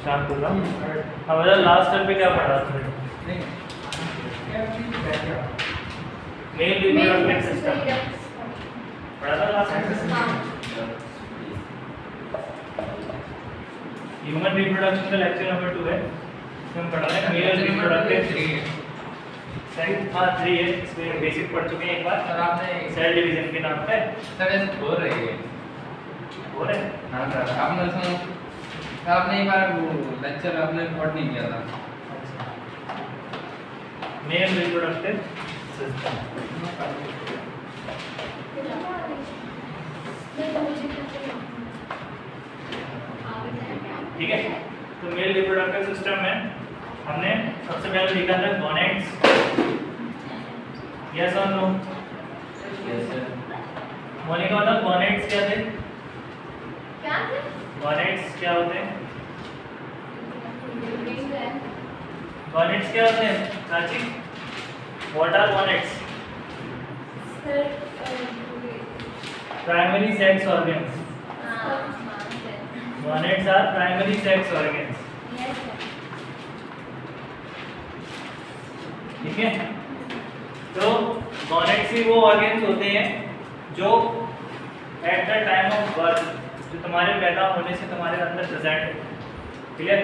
शांत हो जाओ। हमारा लास्ट स्टेप पे क्या पढ़ा था? मेल रिप्रोडक्टिव सिस्टम पढ़ा था लास्ट टाइम। ह्यूमन रिप्रोडक्शन का लेक्चर नंबर 2 है। इसमें पढ़ा है मेल रिप्रोडक्टिव 3 है। इसमें बेसिक पढ़ चुके हैं एक बार। सर आपने सेल डिवीजन के नाम पे सर ऐसे बोल रही है। हो रहे हाँ सर आपने एक बार वो लेक्चर आपने रिकॉर्ड नहीं किया था। Male reproductive system. ठीक है, तो मेल रिप्रोडक्टिव सिस्टम में हमने सबसे पहले लिखा था गोनेड्स। यस और नो? Yes sir. मोनिका बता गोनेड्स क्या थे? क्या थे? गोनेड्स क्या होते हैं? गोनेड्स क्या होते हैं चाची? What are gonads? Primary sex organs. Gonads are primary sex organs. ठीक है, तो गोनेड्स ही वो ऑर्गन्स होते हैं जो at the time of birth, जो तुम्हारे पैदा होने से तुम्हारे अंदर प्रेजेंट है। क्लियर?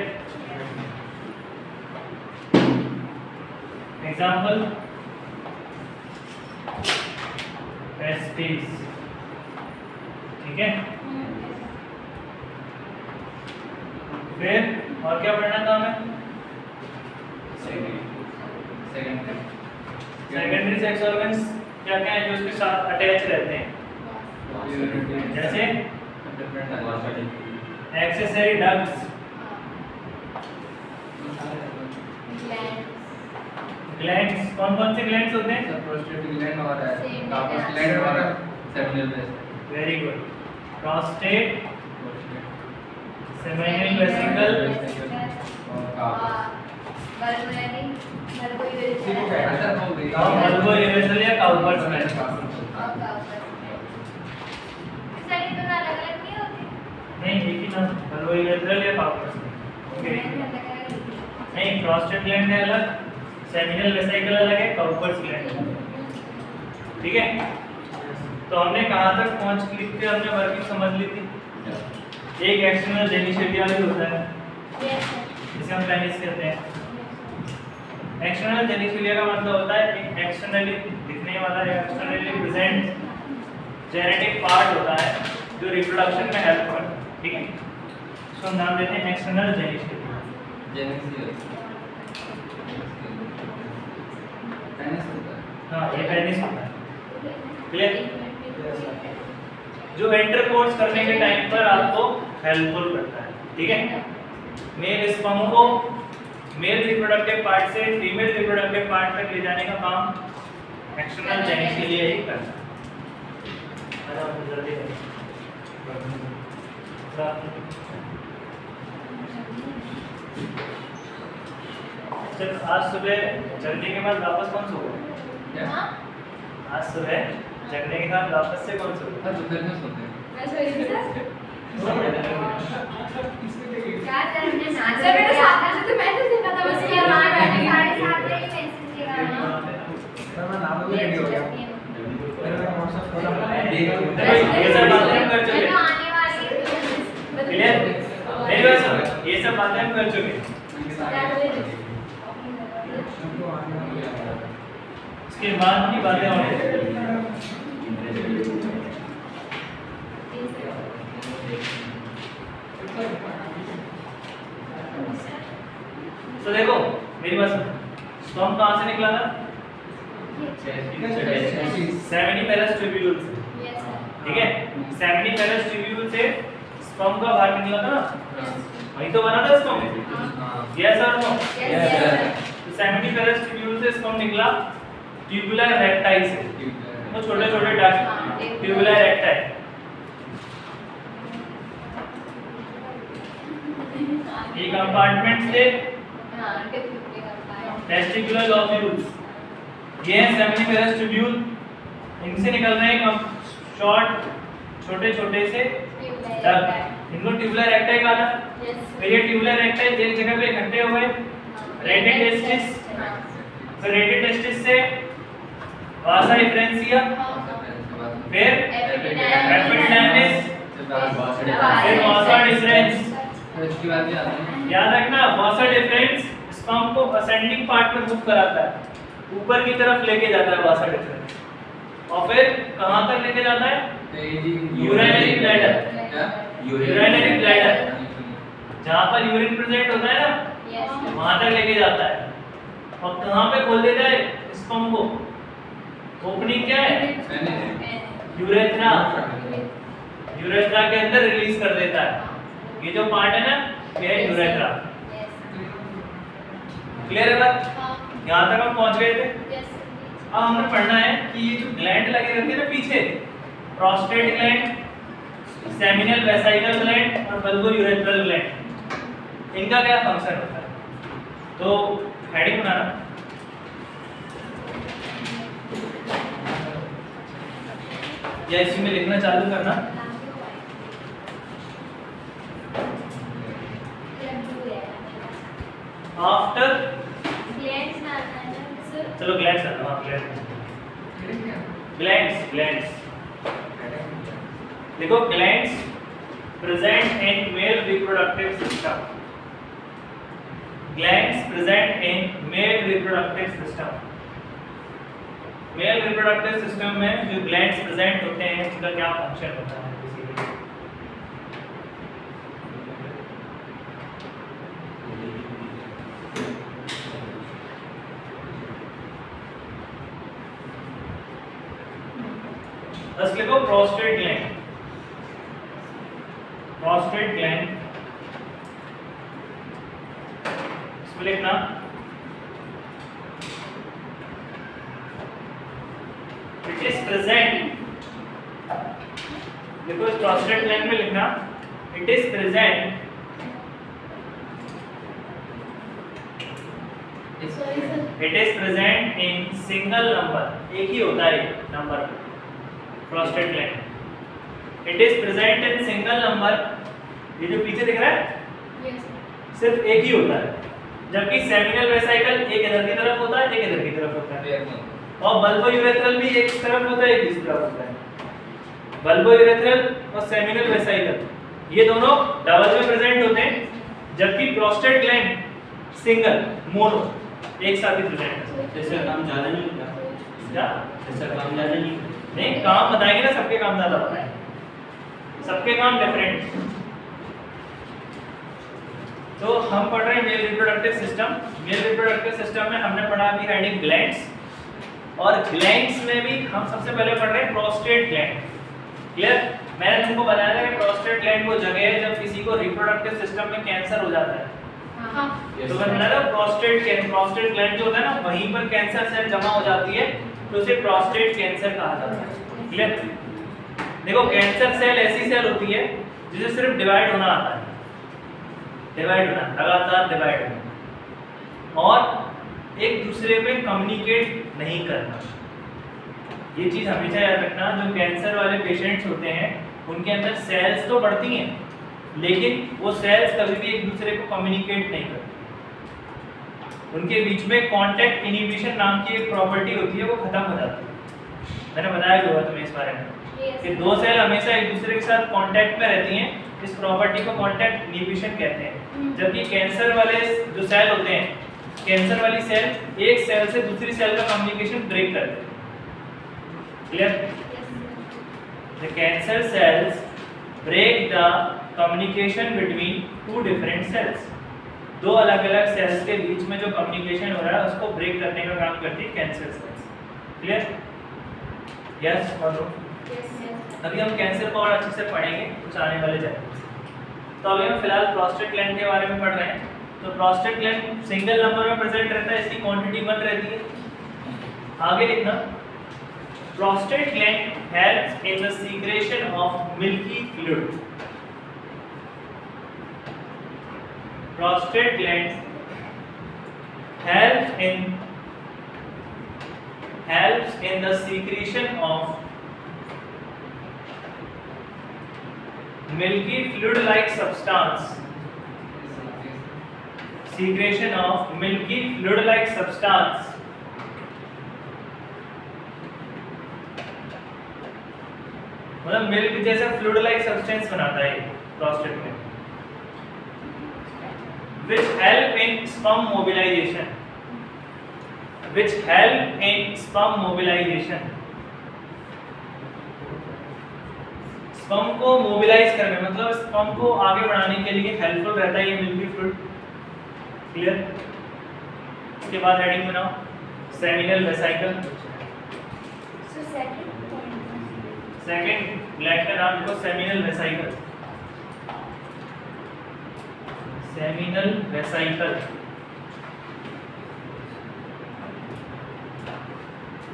Example testis. ठीक है, फिर और क्या पढ़ना था हमें? सेकेंडरी सेक्स ऑर्गन्स क्या क्या है जो उसके साथ अटैच रहते हैं? जैसे एक्सेसरी डक्ट्स, ग्लैंड्स। कौन कौन से ग्लैंड्स होते हैं? प्रोस्टेट ग्लैंड और कार्पस ग्लैंड और seminal vesicle. Very good. Prostate, seminal vesicle और मल्बो यूरेथ्रल या काउपर्स में। नहीं, एक ही नाम, मल्बो यूरेथ्रल या काउपर्स में। ओके, नहीं, प्रोस्टेट ग्लैंड है अलग, सेमिनल वेसिकल अलग है, काउपर्स ग्लैंड अलग। ठीक है, तो हमने कहां तक पहुंच ली थी? हमने वर्किंग समझ ली थी। एक एक्सटर्नल जेनिटलिया भी होता है जिसे हम पेनिस कहते हैं। एक्सटर्नल जेनिटलिया का मतलब होता है एक एक्सटर्नली दिखने वाला या एक्सटर्नली प्रेजेंट जेनेटिक पार्ट होता है जो रिप्रोडक्शन में हेल्प करता है। ठीक है, इसको नाम देते हैं एक्सटर्नल जेनिटलिया। हाँ, ये पेनिस होता है। क्लियर? जो इंटरकोर्स करने के टाइम पर आपको हेल्पफुल करता है। ठीक है, मेल स्पर्म को मेल रिप्रोडक्टिव पार्ट से फीमेल रिप्रोडक्टिव पार्ट तक ले जाने का काम एक्सटर्नल जेनिटलिया ही करता है। जल्दी आज सुबह जगने के बाद वापस कौन सो गया? आज सुबह जगने के बाद वापस से कौन सो गया? दोपहर में सोते हैं। मैं सोई थी सर। क्या करने सर मेरे साथ आज तो मैसेज देखा था बस ये वहां बैठे 7:30 बजे मैसेज देखा। सर मैं नाम भी रेडी हो गया। मेरा व्हाट्सएप खोला। ये सब बातें हम कर चुके हैं। आने वाली क्लियर? मेरी बात सुनो, ये सब बातें हम कर चुके हैं। इसके बाद की बातें होंगी। तो देखो मेरी बात सुनो, स्पर्म कहाँ से निकला था? सेमिनिफेरस ट्यूब्यूल से। ठीक है, सेमिनिफेरस ट्यूब्यूल से स्पर्म का बाहर निकला था ना, वही तो बना था स्पर्म। यस और नो? तो सेमिनिफेरस ट्यूब्यूल से स्पर्म निकला ट्यूबुलर रेक्टाई से, तो छोटे छोटे डक्ट ट्यूबुलर रेक्टाई। ये कंपार्टमेंट से टेस्टिकुलर लोब्यूल्स, ये है सेमिनिफेरस ट्यूब्यूल, इनसे निकल रहे हैं शॉर्ट छोटे छोटे से डक्ट। इनको ट्यूबुलर रेक्टाई कहा था। फिर ये ट्यूबुलर रेक्टाई एक जगह पे इकट्ठे हुए, रेटेड टेस्टिस, फिर रेटेड टेस्टिस से वासा डिफरेंशिया, फिर एपिडाइमिस, फिर वासा डिफरेंस। इसके बाद भी आते हैं। याद रखना वासा डिफरेंस स्पर्म को असेंडिंग पार्ट में मूव कराता है, ऊपर की तरफ लेके जाता है वासा डिफरेंस, और फिर कहां तक लेके जाता है? Urinary bladder. यूरिनरी ब्लैडर जहां पर यूरिन प्रेजेंट होता है ना, वहां तक लेके जाता है। और कहां पे खोल देता है स्पर्म को? ओपनिंग क्या है? यूरेथ्रा। यूरेथ्रा के अंदर रिलीज कर देता है। ये जो पार्ट है ना, ये है यूरेथ्रा। क्लियर है बात? यहाँ तक हम पहुंच गए थे। अब हमने पढ़ना है कि ये जो ग्लैंड लगे रहते हैं ना पीछे, prostate gland, seminal vesicle gland और बल्बो यूरेथ्रल ग्लैंड, इनका क्या फंक्शन होता है? तो हेडिंग बनाना, या इसी में लिखना चालू करना। आफ्टर चलो ग्लैंड्स करना, ग्लैंड्स देखो, glands present in male reproductive system, glands present in male reproductive system. Male reproductive system में जो ग्लैंड्स प्रेजेंट होते हैं उनका क्या फंक्शन होता है? बस लिखो प्रोस्टेट ग्लैंड, प्रोस्टेट ग्लैंड, इसमें लिखना इट इज प्रेजेंट, देखो इस प्रोस्टेट ग्लैंड में लिखना it is present in single number, एक ही होता है number prostate gland. It is present in single number, ये जो पीछे दिख रहा है सिर्फ एक ही होता है, जबकि सेमिनल वेसाइकल एक इधर की तरफ होता है, एक इधर की तरफ होता है, और बल्बो यूरेथ्रल भी एक इस तरफ होता है, एक इस तरफ होता है। बल्बो यूरेथ्रल और सेमिनल वेसाइकल ये दोनों डबल में प्रेजेंट होते हैं, जबकि प्रोस्टेट ग्लैंड सिंगल, मोनो, एक साथ ही प्रेजेंट है। जैसे काम ज्यादा नहीं होता, क्या जैसे काम ज्यादा नहीं होता। नहीं, काम बताएंगे ना, सबके काम ज्यादा होता है, सबके काम डिफरेंट। तो हम पढ़ रहे हैं male reproductive system. Male reproductive system में हमने पढ़ा अभी हेडिंग ग्लैंड्स, और ग्लैंड्स में भी हम सबसे पहले पढ़ रहे हैं प्रोस्टेट ग्लैंड। क्लियर? मैंने तुमको बताया था कि प्रोस्टेट ग्लैंड वो जगह है जब किसी को रिप्रोडक्टिव सिस्टम में कैंसर हो जाता है। तो मैंने बताया प्रोस्टेट ग्लैंड जो होता है ना, वहीं पर कैंसर सेल जमा हो जाती है, तो उसे प्रोस्टेट कैंसर कहा जाता है। क्लियर? देखो, कैंसर सेल ऐसी सेल होती है जिसे सिर्फ डिवाइड होना आता है, डिवाइड होना, लगातार डिवाइड होना, और एक दूसरे में कम्युनिकेट नहीं करना। ये चीज हमेशा याद रखना, जो कैंसर वाले पेशेंट्स होते हैं उनके अंदर सेल्स तो बढ़ती हैं, लेकिन वो सेल्स कभी भी एक दूसरे को कम्युनिकेट नहीं करती। उनके बीच में कांटेक्ट इनहिबिशन नाम की एक प्रॉपर्टी होती है, वो खत्म हो जाती है। मैंने बताया होगा तुम्हें इस बारे में कि दो सेल हमेशा एक दूसरे के साथ कांटेक्ट में रहती हैं, इस प्रॉपर्टी को कांटेक्ट इनहिबिशन कहते हैं। जबकि कैंसर वाले जो सेल होते हैं, कैंसर वाली सेल एक सेल से दूसरी सेल का कम्युनिकेशन ब्रेक करते हैं। Clear? The cancer cells break the communication between two different cells. दो अलग अलग सेल्स के बीच में जो कम्युनिकेशन हो रहा है उसको ब्रेक करने का काम करती है कैंसर सेल्स। क्लियर? यस और नो? अभी हम कैंसर को और अच्छे से पढ़ेंगे कुछ आने वाले चैप्टर्स। तो अभी हम फिलहाल प्रोस्टेट ग्लैंड के बारे में पढ़ रहे हैं। तो प्रोस्टेट ग्लैंड सिंगल नंबर में प्रेजेंट रहता है, इसकी क्वांटिटी 1 रहती है। आगे लिखना, prostate gland helps in the secretion of milky fluid. Prostate gland helps in the secretion of milky fluid-like substance. Secretion of milky fluid-like substance. मतलब मिल्क जैसा fluid-like substance बनाता है प्रोस्टेट में. Which help in sperm mobilization. Which help in sperm mobilization. Sperm को mobilise करने मतलब sperm को आगे बढ़ाने के लिए हेल्पफुल रहता है ये मिल्की फ्लूइड. क्लियर. इसके बाद हेडिंग बनाओ सेमिनल वेसिकल. सेकंड ग्लैंड का नाम लिखो सेमिनल वेसिकल. Seminal vesicle.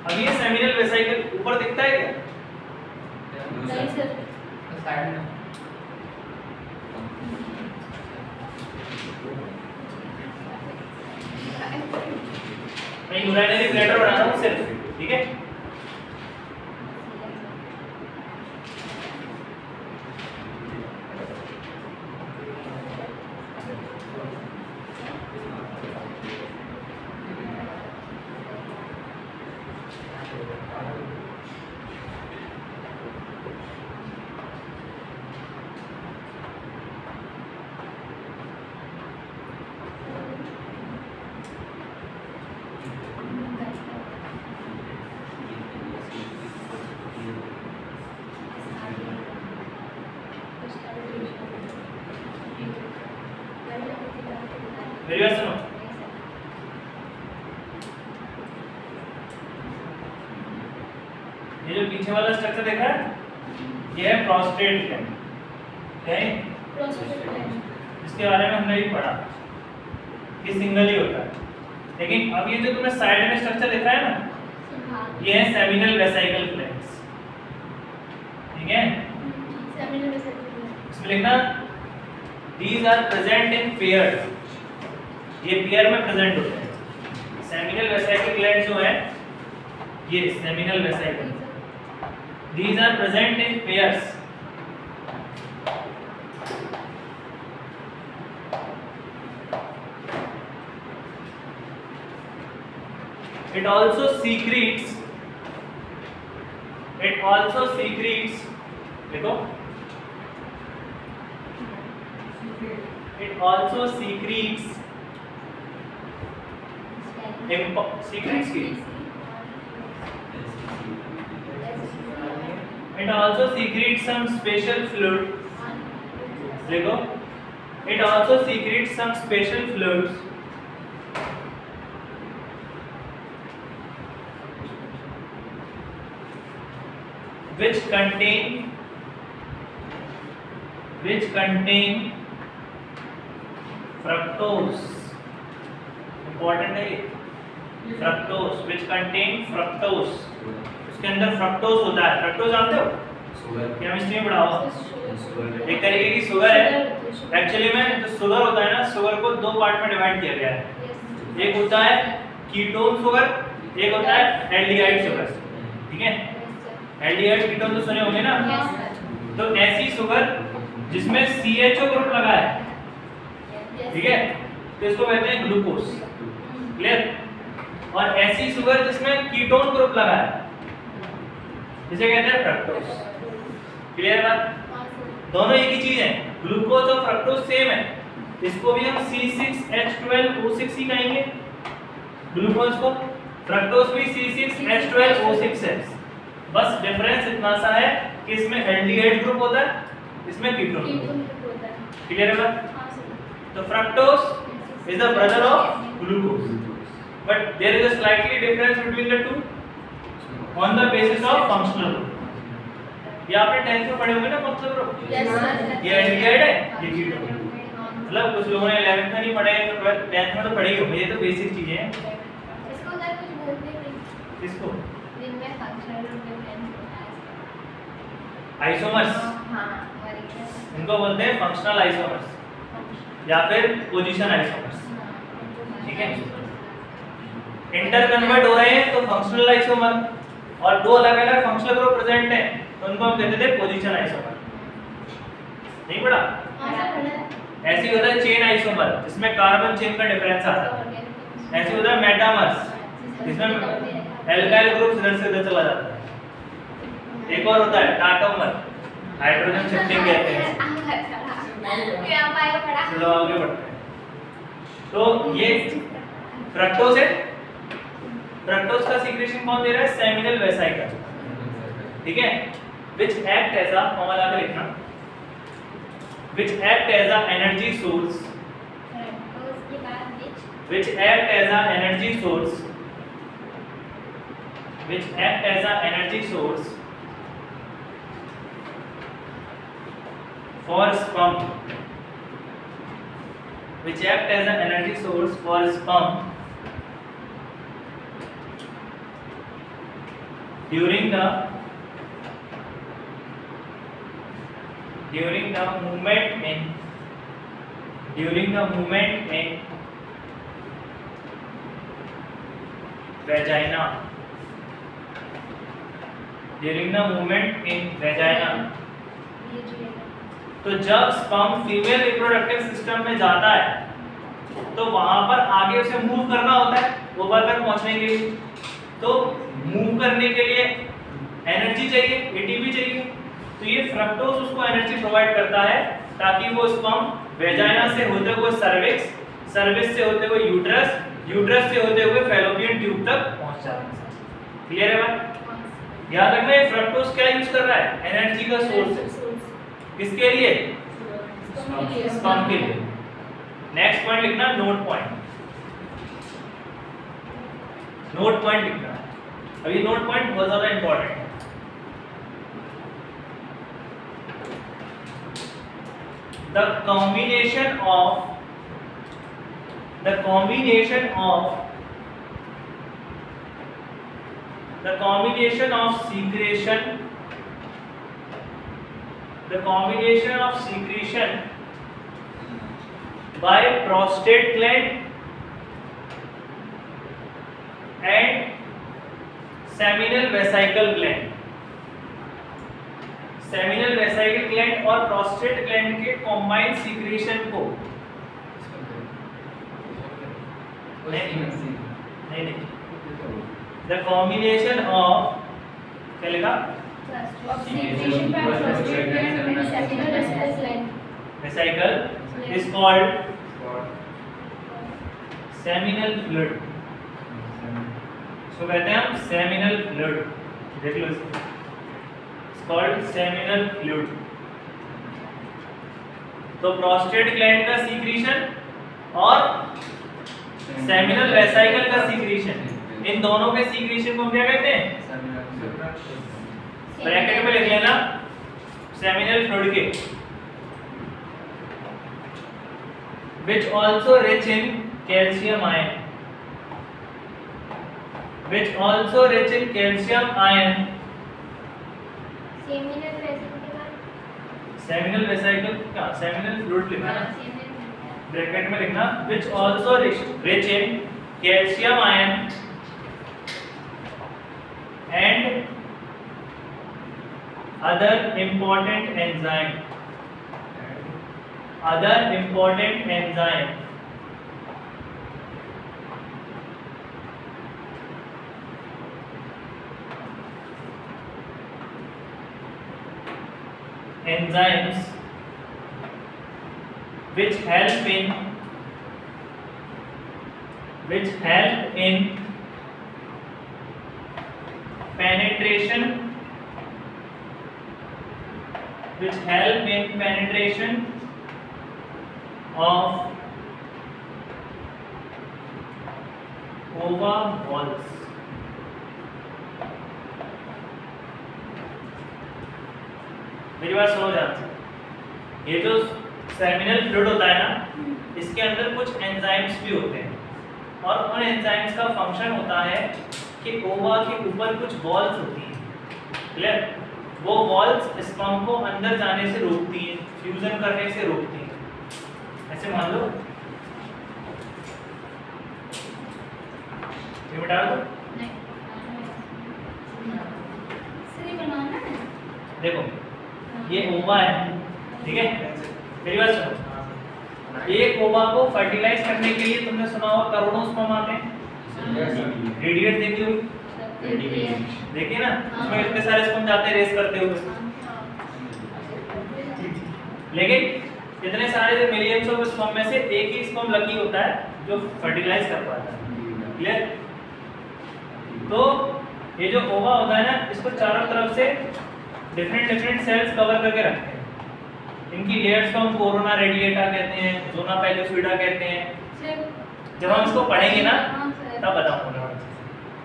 अब ये सेमिनल वेसिकल ऊपर दिखता है क्या? नहीं सर. साइड में मैं यूरिनरी ब्लैडर बना रहा हूँ सिर्फ. ठीक है. मेरी बात सुनो. ये जो पीछे वाला स्ट्रक्चर देखा है ये है प्रोस्टेट ग्लैंड. क्या है? इसके बारे में हमने भी पढ़ा कि सिंगल ही होता है. लेकिन अब ये जो तुमने साइड में स्ट्रक्चर देखा है ना ये है सेमिनल वेसिकल ग्लैंड्स. ठीक है. इसमें लिखना these are present in pair. ये पेयर में प्रेजेंट होते हैं. सेमिनल वेसिकल ग्लैंड जो है ये seminal vesicle these are present in pairs. It also secretes देखो it also secretes secretes की it also secretes some special fluid. देखो it also secretes some special fluids which contain fructose. Important है ये fructose which contain fructose. उसके अंदर fructose होता है. Fructose जानते हो? केमिस्ट्री में पढ़ा हुआ. एक तरीके की शुगर है. एक्चुअली में जो शुगर होता है ना शुगर को दो पार्ट में डिवाइड किया गया है. एक होता है कीटोन शुगर, एक होता है एल्डिहाइड शुगर. ठीक है. एल्डिहाइड कीटोन तो सुने होंगे ना. तो ऐसी शुगर जिसमें CHO ग्रुप लगा है. ठीक है. तो इसको कहते हैं ग्लूकोज. क्लियर. और ऐसी शुगर जिसमें कीटोन ग्रुप लगा है जिसे कहते हैं फ्रक्टोज. क्लियर बात. दोनों एक ही चीज है. ग्लूकोज और फ्रक्टोज सेम है. इसको भी हम C6H12O6 ही कहेंगे ग्लूकोज को. फ्रक्टोज भी C6H12O6 है. बस डिफरेंस इतना सा है कि इसमें एल्डिहाइड ग्रुप होता है, इसमें कीटोन ग्रुप होता है. क्लियर है बात. तो fructose is the brother of glucose, but there is a slightly difference between the two on the basis of functional group. ये आपने 10th में पढ़े होंगे ना फंक्शनल ग्रुप. ये एल्डिहाइड है, ये कीटोन. मतलब कुछ लोगों ने 11th में नहीं पढ़े तो 10th में तो पढ़े ही होंगे. ये तो बेसिक चीजें हैं. इसको उधर कुछ बोलते हैं. इसको दिन में फंक्शनल ग्रुप डिफरेंस होता है. आइसोमर्स. हां वही. इनको बोलते हैं फंक्शनल आइसोमर्स या फिर पोजीशन आइसोमर्स. ठीक है. इंटर कन्वर्ट हो रहे हैं तो फंक्शनल आइसोमर, और दो अलग अलग फंक्शनल ग्रुप प्रेजेंट हैं तो उनको हम कहते थे पोजीशन आइसोमर. नहीं पढ़ा? ऐसे ही होता है चेन आइसोमर जिसमें कार्बन चेन का डिफरेंस आता है। ऐसे होता है मेटामर्स जिसमें एल्काइल ग्रुप इधर से उधर चला जाता है। एक और होता है टाटोमर, हाइड्रोजन शिफ्टिंग कहते हैं। चलो आगे बढ़ते हैं। तो ये फ्रक्टोज है, फ्रक्टोज का सीक्रेशन कौन दे रहा है? सेमिनल वेसिकल, ठीक है, which act as a formula का लिखना, which act as a energy source, which act as a energy source, which act as a energy source for sperm, which act as an energy source for sperm during the movement in vagina, during the movement in vagina। तो जब sperm female reproductive system में जाता है तो वहां पर आगे उसे मूव करना होता है ओवल तक पहुंचने के लिए। तो मूव करने के लिए एनर्जी चाहिए, एटीपी चाहिए, तो ये फ्रक्टोज उसको एनर्जी प्रोवाइड करता है ताकि वो स्पर्म वेजाइना से होते हुए सर्विक्स, सर्विक्स से होते हुए यूट्रस, यूट्रस से होते हुए फैलोपियन ट्यूब तक पहुंच जाता है। क्लियर है बात? याद रखना ये फ्रक्टोज क्या यूज कर रहा है? एनर्जी का सोर्स है। किसके लिए? स्पर्म के लिए। नेक्स्ट पॉइंट लिखना नोट पॉइंट, नोट पॉइंट लिखना। अब ये नोट पॉइंट बहुत ज्यादा इंपॉर्टेंट है। The combination of secretion by prostate gland and seminal vesicle gland, seminal vesicle gland और प्रोस्टेट ग्लैंड के कॉम्बाइंड सीक्रेशन को नहीं द कॉम्बिनेशन ऑफ क्या लिखा? Vesicle is called seminal fluid. इसको कहते हैं हम सेमिनल फ्लूइड। देख लो इसको, called seminal fluid। तो प्रोस्टेट ग्लैंड का सीक्रेशन और सेमिनल वेसिकल का सीक्रेशन, इन दोनों के सीक्रेशन को हम क्या कहते हैं? ब्रैकेट में लिख लेना सेमिनल फ्लूइड के, which also rich in calcium ion, which also rich in calcium ion। Seminal vesicle का सेमिनल फ्लूइड लिखना, ब्रैकेट में लिखना which also rich in calcium ion and other important enzyme, enzymes which help in penetration of ova walls। मेरी बात समझ आती है? ये जो सेमिनल फ्लूइड होता है ना, इसके अंदर कुछ एंजाइम्स भी होते हैं और उन एंजाइम्स का फंक्शन होता है कि ओवा के ऊपर कुछ वॉल्स होती हैं, क्लियर? वो वॉल्स स्पर्म को अंदर जाने से रोकती हैं, फ्यूजन करने से रोकती हैं। ऐसे मान लो ये बता दो, देखो ये ओवा है, ठीक है, मेरी बात सुनो, एक ओवा को फर्टिलाइज करने के लिए तुमने सुना होगा करोड़ों स्पर्म आते हैं। रेडिएट देखी होगी, देखिए ना, उसमें कितने सारे स्पर्म जाते हैं रेस करते हुए, लेकिन इतने सारे मिलियंस ऑफ स्पर्म में से एक ही स्पर्म लकी होता है जो फर्टिलाइज कर पाता है। क्लियर? तो ये जो ओवा होता है ना, इसको चारों तरफ से डिफरेंट सेल्स कवर करके रखते हैं। इनकी लेयर्स को हम कोरोना रेडिएटा कहते हैं, जोना पेलुसिडा कहते हैं। जब हम इसको पढ़ेंगे ना तब बताऊंगा।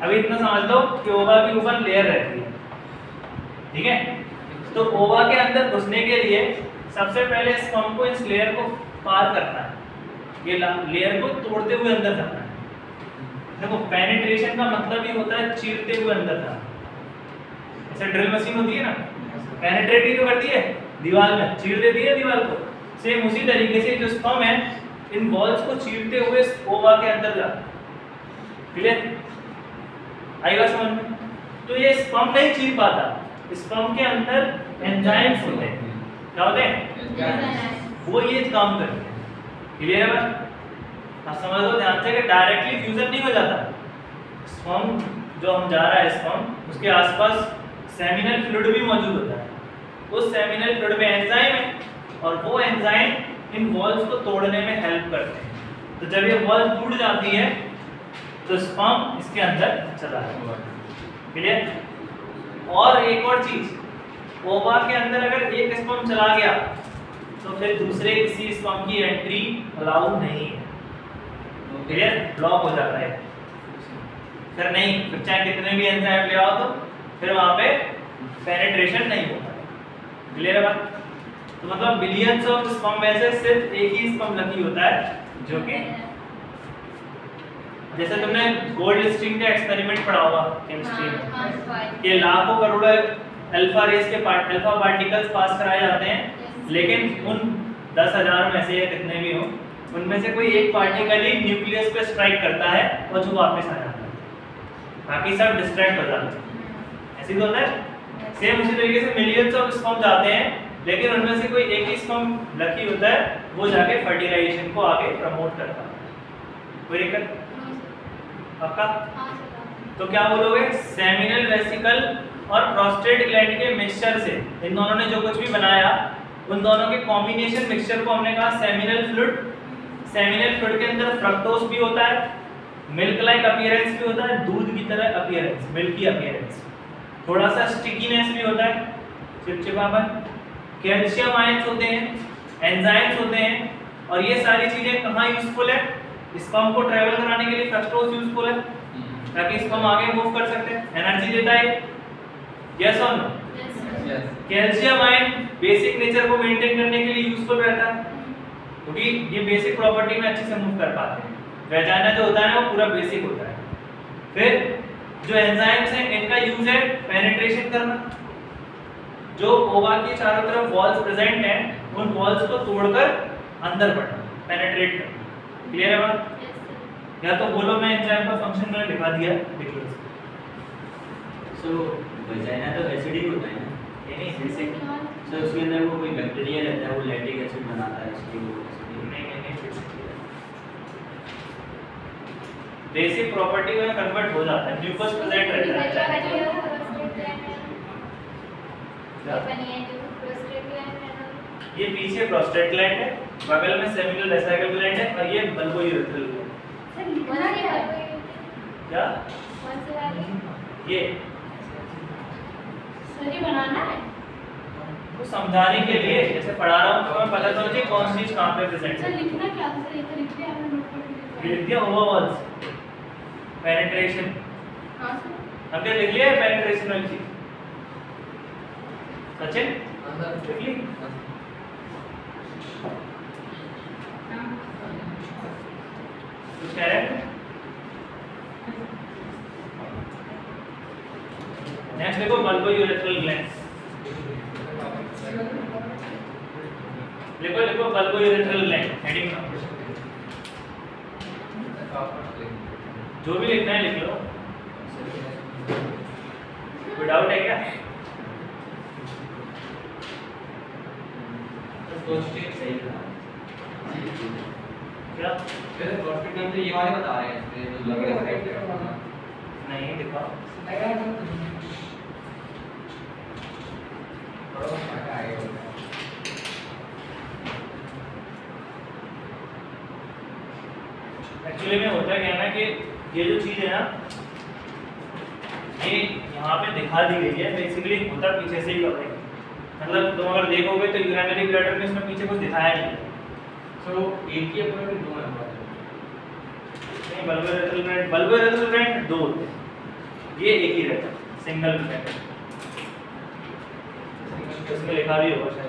अभी इतना समझ लो कि ओवा के ऊपर लेयर रहती है, ठीक है? तो ओवा के अंदर घुसने के लिए सबसे पहले स्पर्म को इस लेयर को पार करना है, ये लेयर को तोड़ते हुए अंदर जाना है। देखो पेनिट्रेशन का मतलब ही होता है चीरते हुए अंदर जाना। जैसे ड्रिल मशीन होती है ना, पेनिट्रेट ही तो करती है दीवार में, चीर देती है दीवार को। सेम उसी तरीके से जो स्पर्म है इन वॉल्स को चीरते हुए ओवा के अंदर जाता है। क्लियर? आएगा समझ में? तो ये स्पर्म नहीं चीर पाता, स्पर्म के अंदर एंजाइम्स होते हैं। क्या होते हैं? वो ये काम करते हैं। क्लियर है बात? आप समझ लो ध्यान से कि डायरेक्टली फ्यूजन नहीं हो जाता। स्पर्म जो हम जा रहा है स्पर्म, उसके आसपास सेमिनल फ्लूइड भी मौजूद होता है। उस सेमिनल फ्लूइड में एंजाइम है और वो एंजाइम इन वॉल्स को तोड़ने में हेल्प करते हैं। तो जब ये वॉल टूट जाती है तो स्पर्म इसके अंदर चला जाता है। क्लियर? और एक और चीज, ओवा के अंदर अगर एक स्पर्म चला गया तो फिर दूसरे किसी स्पर्म की एंट्री अलाउ नहीं है। क्लियर? ब्लॉक हो जाता है, फिर नहीं, फिर चाहे कितने भी एंजाइम ले आओ तो फिर वहां पे पेनिट्रेशन नहीं होता। क्लियर है बात? तो मतलब बिलियंस ऑफ स्पर्म में से सिर्फ एक ही स्पर्म लकी होता है जो कि, जैसे तुमने गोल्ड स्ट्रिंग का एक्सपेरिमेंट पढ़ा होगा केमिस्ट्री में, कि लाखों करोड़ों अल्फा रेस के अल्फा पार्टिकल्स पास कराए जाते हैं, लेकिन उन 10,000 में से या कितने भी हो, उनमें से कोई एक पार्टिकल ही न्यूक्लियस पे स्ट्राइक करता है और जो वापस आ जाता है, बाकी सब डिस्ट्रैक्ट हो जाते हैं। ऐसे ही होता है। सेम उसी तरीके से मिलियंस ऑफ स्पर्म जाते हैं, लेकिन उनमें से कोई एक ही स्पर्म लकी होता है, वो जाके फर्टिलाइजेशन को आगे प्रमोट करता है। कोई दिक्कत? पक्का? तो क्या बोलोगे? सेमिनल वेसिकल और प्रोस्टेट ग्लैंड के मिक्सचर से इन दोनों ने जो कुछ भी बनाया, उन दोनों के कॉम्बिनेशन मिक्सचर को हमने कहा सेमिनल फ्लूइड। सेमिनल फ्लूइड के अंदर फ्रक्टोज भी होता है, मिल्क लाइक अपीयरेंस भी होता है, दूध की तरह अपीयरेंस, मिल्की अपीयरेंस, थोड़ा सा स्टिकीनेस भी होता है, चिपचिपापन, कैल्शियम आयंस होते हैं, एंजाइम्स होते हैं। और ये सारी चीजें कहाँ यूजफुल है? स्पर्म को ट्रैवल कराने के लिए फ्रक्टोज यूजफुल है, ताकि स्पर्म आगे मूव कर सकते हैं, एनर्जी देता है। यस और no? Calcium ion basic nature को मेंटेन करने के लिए यूजफुल रहता है, क्योंकि ये बेसिक प्रॉपर्टी में अच्छे से मूव कर पाते हैं। वैजाइना जो होता है वो पूरा बेसिक होता है। फिर जो एंजाइम्स हैं इनका यूज है पेनिट्रेशन करना। जो ओवा के चारों तरफ वॉल्स प्रेजेंट हैं, उन वॉल्स को तोड़कर अंदर बढ़ना, पेनिट्रेट करना। क्लियर है बात? या तो बोलो, मैं एंजाइम का फंक्शन मैंने लिखा दिया, लिख लो। सो वजाइना तो एसिडिक होता है ना, ये नहीं बेसिक, सो उसके अंदर वो कोई बैक्टीरिया रहता है, वो लैक्टिक एसिड बनाता है, इसलिए वो नहीं बेसिक प्रॉपर्टी में कन्वर्ट हो जाता है, म्यूकस प्रेजेंट रहता है। ये पीछे प्रोस्टेट ग्लैंड है, बगल में सेमिनल वेसिकल ग्लैंड है, और ये बल्बोयूरेथ्रल ग्लैंड। क्या ये बनाना है तो समझाने के लिए, जैसे पढ़ा रहा हूँ तो मैं पता चल जाए कौन सी चीज कहाँ पे प्रेजेंट है। लिखना क्या था सर? ये तो लिख दिया आपने, नोट कर ये लिख दिया ओवरऑल्स पेनिट्रेशन। हां सर, हमने लिख लिया है पेनिट्रेशन वाली चीज। सचिन लिख ली? कुछ कह रहे हैं? नेक्स्ट देखो बल्बोयूरेथ्रल ग्लैंड। लिखो बल्बोयूरेथ्रल ग्लैंड, हेडिंग में जो भी लिखना है लिख लो। कोई डाउट है क्या? प्रोस्टेट सही था। क्या फिर प्रोस्टेट नाम से ये वाले बता रहे हैं इसमें जो लग रहा है नहीं दिखा एक्चुअली में होता क्या है ना कि ये जो चीज़ है ना ये यहाँ पे दिखा दी गई है, बेसिकली होता पीछे से ही कर रही है। मतलब तुम अगर देखोगे तो यूरिनरी ब्लैडर में इसमें पीछे कुछ दिखाया नहीं है। सो एक ही अपना दो है नहीं, बल्बोरेथ्रल ग्लैंड दो होते हैं, ये एक ही रहता है, सिंगल ग्लैंड। इसमें लिखा भी होगा शायद।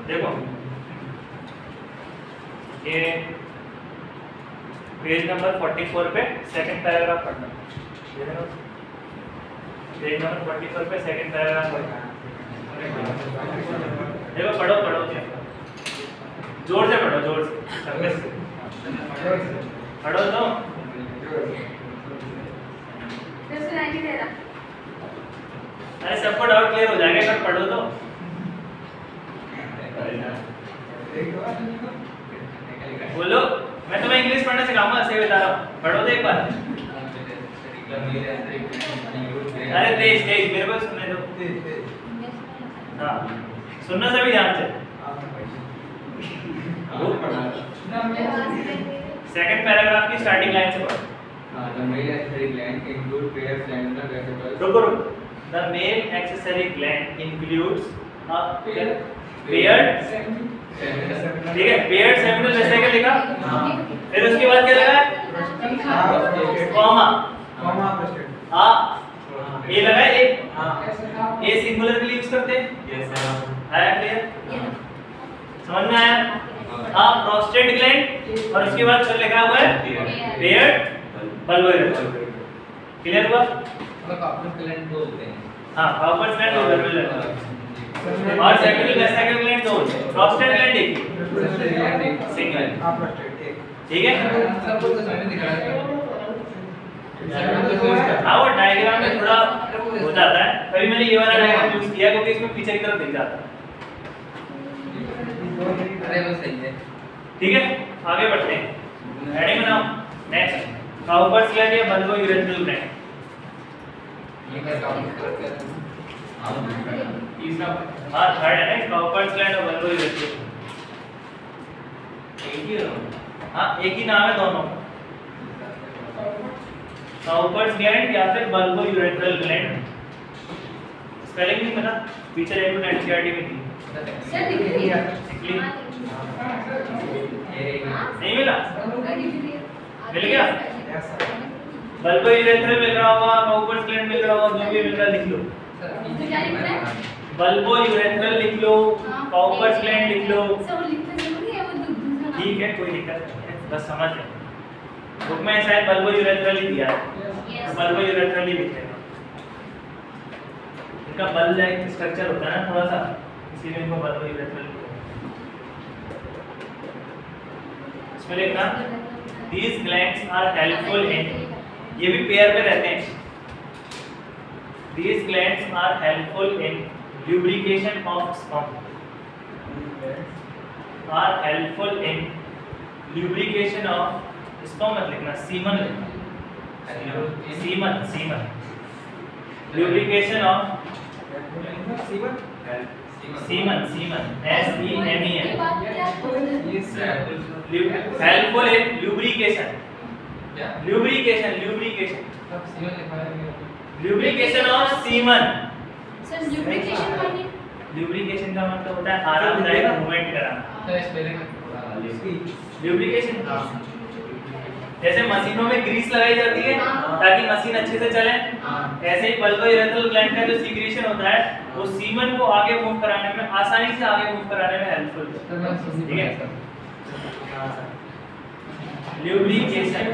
देखो ये पेज नंबर 44 पे सेकंड पैराग्राफ पढ़ना। पेज नंबर 44 पे सेकंड पैराग्राफ पढ़ना। देखो पढ़ो जोर से पढ़ो, जोर से सर्विस पढ़ो तो सुनाई नहीं दे रहा। अरे सबको डाउट क्लियर हो जाएगा अगर पढ़ो तो। बोलो, मैं तुम्हें इंग्लिश पढ़ना सिखाऊंगा, ऐसे बता रहा हूँ, पढ़ो तो एक बार। अरे तेज मेरे को सुनने दो। हाँ सुनना सभी ध्यान से। सेकंड पैराग्राफ की स्टार्टिंग लाइन से पढ़ो। The male accessory gland include pairs glandular vesicles. रुको। The male accessory gland includes a paired, ठीक है, paired seminal vesicle लिखा। फिर उसके बाद क्या लगा है? कॉमा आ ये लगा है एक, ये सिंगुलर के लिए यूज करते हैं। आया क्लियर? समझ में आया? हाँ प्रोस्टेट ग्लैंड और उसके बाद फिर लिखा हुआ है पेयर्ड बल्बोरेथ्रल। क्लियर हुआ? मतलब कार्पस ग्लैंड दो होते हैं। हाँ कार्पस ग्लैंड और बल्बोरेथ्रल और सेमिनल वेसिकल ग्लैंड दो होते हैं। प्रोस्टेट ग्लैंड एक सिंगल, ठीक है? सबको तो समझ दिख रहा है। हाँ वो डायग्राम में थोड़ा हो जाता है, तभी मैंने ये वाला डायग्राम यूज किया क्योंकि इसमें पीछे की तरफ दिख जाता है। अरे वो सही है। ठीक है आगे बढ़ते हैं, हेडिंग बनाओ। नेक्स्ट कार्पस ग्लैंड या बल्बोरेथ्रल ग्लैंड। ये क्या कार्पस करते हैं? तीसरा हाँ थर्ड है ना, कार्पस ग्लैंड और बल्बोरेथ्रल। एक ही हो। हाँ एक ही नाम है दोनों, कार्पस ग्लैंड या फिर बल्बोरेथ्रल ग्लैंड। स्पेलिंग नहीं पता, पीछे एक मिनट एनसीईआरटी में थी। सर लिख दिया। नहीं मिला? मिल गया? बल्बोरेथ्रल मिल रहा होगा, कार्पस ग्लैंड मिल रहा होगा, जो भी मिल रहा लिख लो। क्या लिख रहा है? बल्बोरेथ्रल लिख लो, कार्पस ग्लैंड लिख लो। सब लिखना जरूरी है, वो दूसरा नाम। ठीक है कोई दिक्कत नहीं है, बस समझ लें। बुक में शायद बल्बोरेथ्रल ही दिया है, तो बल्बोरेथ्रल ही लिख लेना। इनका बल लाइक स्ट्रक्चर होता है ना थोड़ा सा, इसीलिए इनको बल्बोरेथ्रल लिखते हैं। इसमें लिखना these glands are helpful in, ये भी पेयर पे रहते हैं। These glands are helpful in lubrication of sperm, are helpful in lubrication of sperm मत लिखना, semen लिखना, semen lubrication of semen S-E-M-E-N helpful in lubrication सब सीमा लिखा है। lubrication of semen। Sir lubrication माने lubrication का मतलब होता है आरामदायक मूवमेंट कराना। तो स्पेलिंग lubrication जैसे मशीनों में ग्रीस लगाई जाती है ताकि मशीन अच्छे से चले, ऐसे ही बल्बोरेथ्रल ग्लैंड का जो सीक्रेशन होता है वो सीमन को आगे मूव कराने में, आसानी से आगे मूव कराने में हेल्पफुल तो मैं सुन ठीक है। सर। ल्यूब्रिकेशन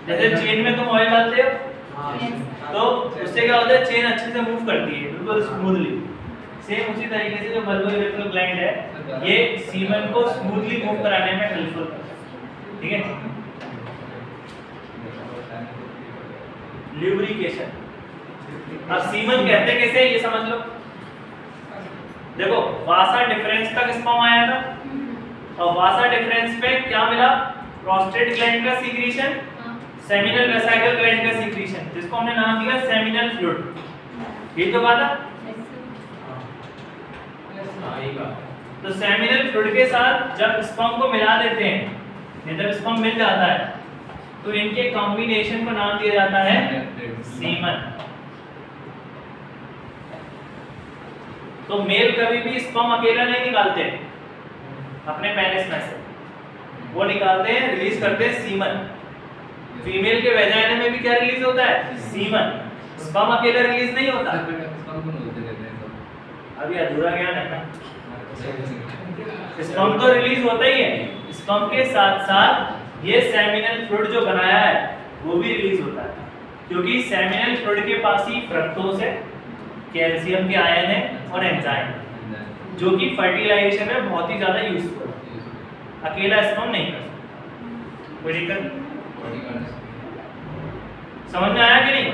जैसे चेन में तुम ऑयल डालते हो, तो उससे क्या होता है, चेन अच्छे से मूव करती है बिल्कुल स्मूथली। सेम उसी तरीके से जो बल्बोइरेक्टल ग्लैंड है ये सीमन को स्मूथली मूव कराने में हेल्पफुल करता है। ठीक है, ल्यूब्रिकेशन। अब सीमन कहते कैसे ये समझ लो। देखो वासा डिफरेंस तक स्पर्म आया था और वासा डिफरेंस पे क्या मिला, प्रोस्टेट ग्लैंड का सीक्रेशन, सेमिनल वेसिकल ग्लैंड का सीक्रेशन, जिसको हमने नाम दिया सेमिनल फ्लूइड। ये तो बात है। तो सेमिनल फ्लूइड के साथ जब स्पर्म को मिला देते हैं, जब स्पर्म मिल जाता है तो इनके कॉम्बिनेशन को नाम दिया जाता है सीमन। तो मेल कभी भी स्पर्म अकेला नहीं निकालते अपने पेनिस में से, वो निकालते हैं, रिलीज करते हैं सीमन। फीमेल के वेजाइना में भी क्या रिलीज होता है, सीमन। स्पर्म अकेला रिलीज नहीं होता। अभी अधूरा ज्ञान है ना। स्पर्म तो रिलीज होता ही है, स्पर्म के साथ साथ ये सेमिनल फ्लूइड जो बनाया है वो भी रिलीज होता है, क्योंकि सेमिनल फ्लूइड के पास ही फ्रक्टोज है, कैल्शियम के आयन है और एंजाइम, जो कि फर्टिलाइजेशन में बहुत ही ज्यादा यूजफुल है। अकेला स्पर्म नहीं कर सकता। कोई दिक्कत समझ में आया कि नहीं?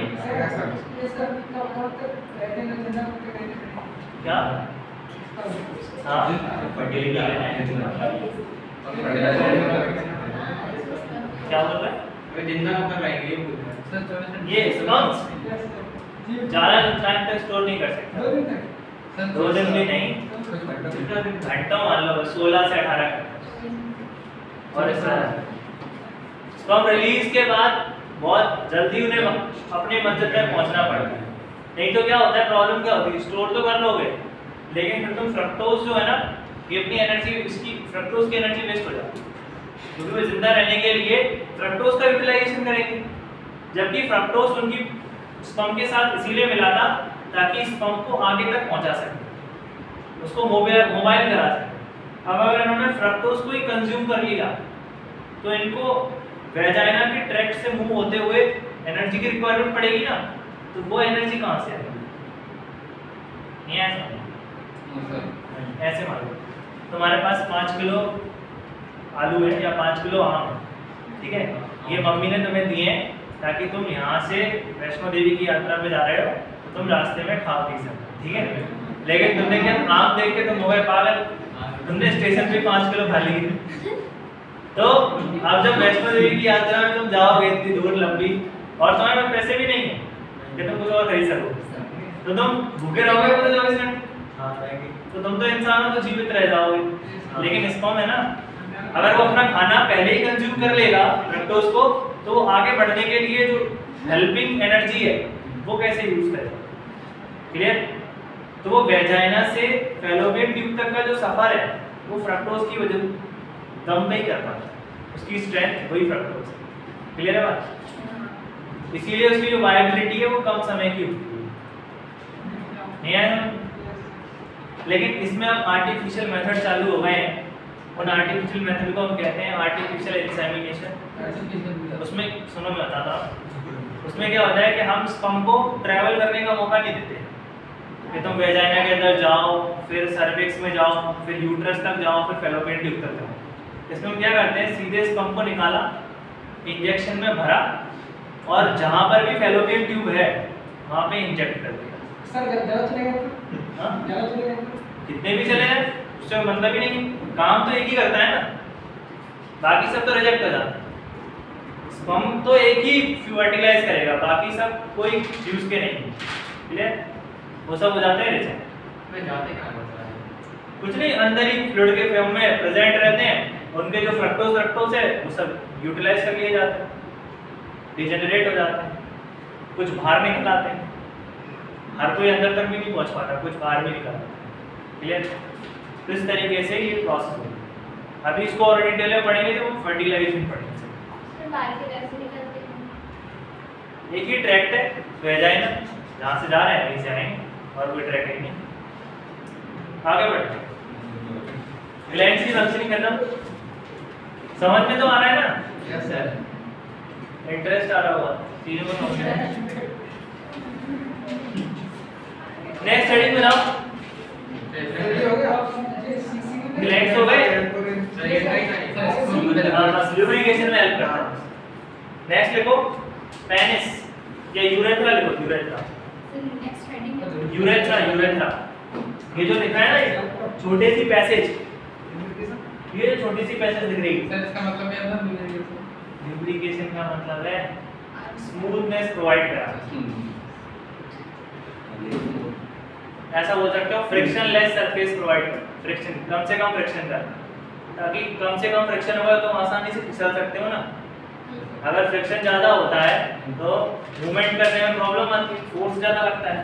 क्या? हाँ, क्या बोल रहा है? जिंदा होकर रहेंगे ये स्पर्म्स ज्यादा टाइम तक स्टोर नहीं कर सकता, 2 दिन भी नहीं, घंटों मान लो 16 से 18 घंटे। और स्पर्म रिलीज के बाद बहुत जल्दी उन्हें अपने मंजिल तक पहुंचना पड़ता है। नहीं तो क्या होता है, प्रॉब्लम क्या होती है, स्टोर तो कर लोगे लेकिन फिर तुम फ्रक्टोज जो है ना, ये अपनी एनर्जी, इसकी फ्रक्टोज की एनर्जी वेस्ट हो जाती है, क्योंकि वो जिंदा रहने के लिए फ्रक्टोज का यूटिलाइजेशन करेंगे, जबकि फ्रक्टोज उनकी स्पर्म के साथ इसीलिए मिला था ताकि स्पर्म को आगे तक पहुंचा सके, उसको मोबाइल करा सके। अब अगर इन्होंने फ्रक्टोज को ही कंज्यूम कर लिया तो इनको वेजाइना के ट्रैक्ट से मूव होते हुए एनर्जी की रिक्वायरमेंट पड़ेगी ना, तो वो एनर्जी कहाँ से आएगी? नहीं ऐसा ऐसे मान लो तुम्हारे पास 5 किलो आलू है या 5 किलो आम है, ठीक है, ये मम्मी ने तुम्हें दिए हैं ताकि तुम यहाँ से वैष्णो देवी की यात्रा पे जा रहे हो तो तुम रास्ते में खा पी सको, ठीक है। लेकिन तुमने क्या आम देख के तुम हो गए पागल, तुमने स्टेशन पे 5 किलो खा ली। तो अब जब वैष्णो देवी की यात्रा में तुम जाओगे इतनी दूर लंबी और तुम्हारे पास पैसे भी नहीं है कि तुम कुछ और खरीद सको, तो तुम भूखे रहोगे पूरे 24 घंटे, तो तुम तो इंसान हो तो जीवित रह जाओगे। लेकिन स्पर्म है ना, अगर वो अपना खाना पहले ही कंज्यूम कर लेगा फ्रक्टोज को, तो आगे बढ़ने के लिए जो हेल्पिंग एनर्जी है वो कैसे यूज करेगा? क्लियर? तो वो वेजाइना से फैलोपियन ट्यूब तक का जो सफर है वो फ्रक्टोज की वजह दम पे ही कर पाता है, उसकी स्ट्रेंथ वही फ्रक्टोज है। क्लियर है बात? इसीलिए उसकी जो वायबिलिटी है वो कम समय की होती है, नहीं है? लेकिन इसमें अब आर्टिफिशियल मेथड चालू हो गए हैं, उन आर्टिफिशियल मेथड को हम कहते हैं आर्टिफिशियल इंसेमिनेशन। उसमें सुनो मैं बताता हूँ, उसमें क्या होता है कि हम स्पर्म को ट्रैवल करने का मौका नहीं देते कि तुम वेजाइना के अंदर जाओ, फिर सर्विक्स में जाओ, फिर यूट्रस तक जाओ, फिर फैलोपियन ट्यूब तक जाओ। इसमें हम क्या करते हैं, सीधे स्पर्म को निकाला, इंजेक्शन में भरा और जहाँ पर भी फैलोपियन ट्यूब है वहाँ पे इंजेक्ट कर दिया। सर ज़्यादा चलेगा? हाँ, ज़्यादा चलेगा? कितने भी चले जाए उससे मतलब ही नहीं, काम तो एक ही करता है ना, बाकी सब तो रिजेक्ट हो जाता है। स्पर्म तो एक ही फर्टिलाइज करेगा, बाकी सब कोई यूज के नहीं। क्लियर? वो सब हो जाते हैं रिजेक्ट। मैं जाते कहाँ होता है? कुछ नहीं, अंदर ही फ्लूइड के फॉर्म में प्रेजेंट रहते हैं, उनके जो फ्रक्टोज है वो सब यूटिलाइज कर लिए जाते हैं, डिजेनरेट हो जाते हैं, कुछ बाहर निकल आते हैं। हर कोई अंदर तक भी नहीं पहुंच पाता, कुछ बाहर भी निकल आता है। क्लियर? तो इस तरीके से ये प्रोसेस होता है। अभी इसको और डिटेल में पढ़ेंगे तो फर्टिलाइजेशन पढ़ेंगे। एक ही ट्रैक्ट है वेजाइना, जहाँ से जा रहे हैं वहीं से आएंगे, और कोई ट्रैक है नहीं। आगे बढ़ते हैं, ग्लैंड्स की फंक्शनिंग करना समझ में तो आ रहा है ना? Yes sir. इंटरेस्ट आ रहा होगा चीजों को समझने में। नेक्स्ट हेडिंग बनाओ। ग्लैंड्स हो गए, बस ल्यूब्रिकेशन में हेल्प करता है। नेक्स्ट लिखो पेनिस या यूरेथ्रा लिखो, urethra next heading urethra urethra. ये जो लिखा है ना, ये छोटी सी पैसेज, ये छोटी सी पैसेज दिख रही है, सर इसका मतलब ये है ल्यूब्रिकेशन का मतलब है स्मूथनेस प्रोवाइड करा। ऐसा बोल सकते हो फ्रिक्शनलेस सरफेस प्रोवाइड कर, फ्रिक्शन कम से कम फ्रिक्शन कर, ताकि कम से कम फ्रिक्शन होगा तो आसानी से फिसल सकते हो ना। अगर फ्रिक्शन ज्यादा होता है तो मूवमेंट करने में प्रॉब्लम आती है, फोर्स ज्यादा लगता है।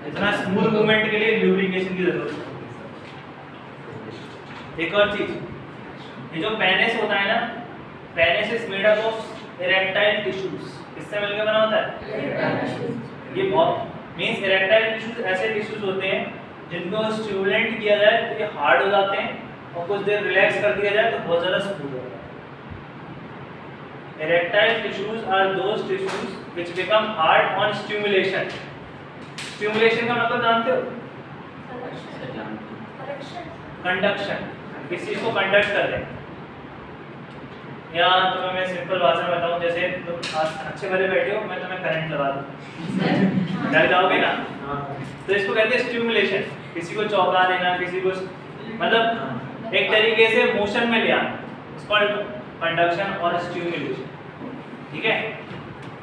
इतना स्मूथ मूवमेंट के लिए ल्यूब्रिकेशन की जरूरत है। एक और चीज, ये जो पेनिस होता है ना, penis is made up of erectile tissues. किससे मिलकर बना होता है? ये बहुत मींस इरेक्टाइल टिश्यूज ऐसे टिश्यूज होते हैं जिनको स्टिमुलेट किया जाए तो ये हार्ड हो जाते हैं, और कुछ देर रिलैक्स कर दिया जाए तो बहुत ज्यादा स्मूथ हो जाता है। Erectile tissues are those tissues which become hard on stimulation. Stimulation का मतलब जानते हो? Conduction. किस चीज को कंडक्ट कर दें। या तुम्हें मैं सिंपल भाषा में बताऊं, जैसे तुम अच्छे वाले बैठे हो, मैं तुम्हें करंट लगा दूं, डर जाओगे ना? तो इसको कहते हैं स्टिमुलेशन। किसी को चौंका देना, किसी को मतलब एक तरीके से मोशन में ले आना, इसको कंडक्शन और स्टिमुलेशन। ठीक है?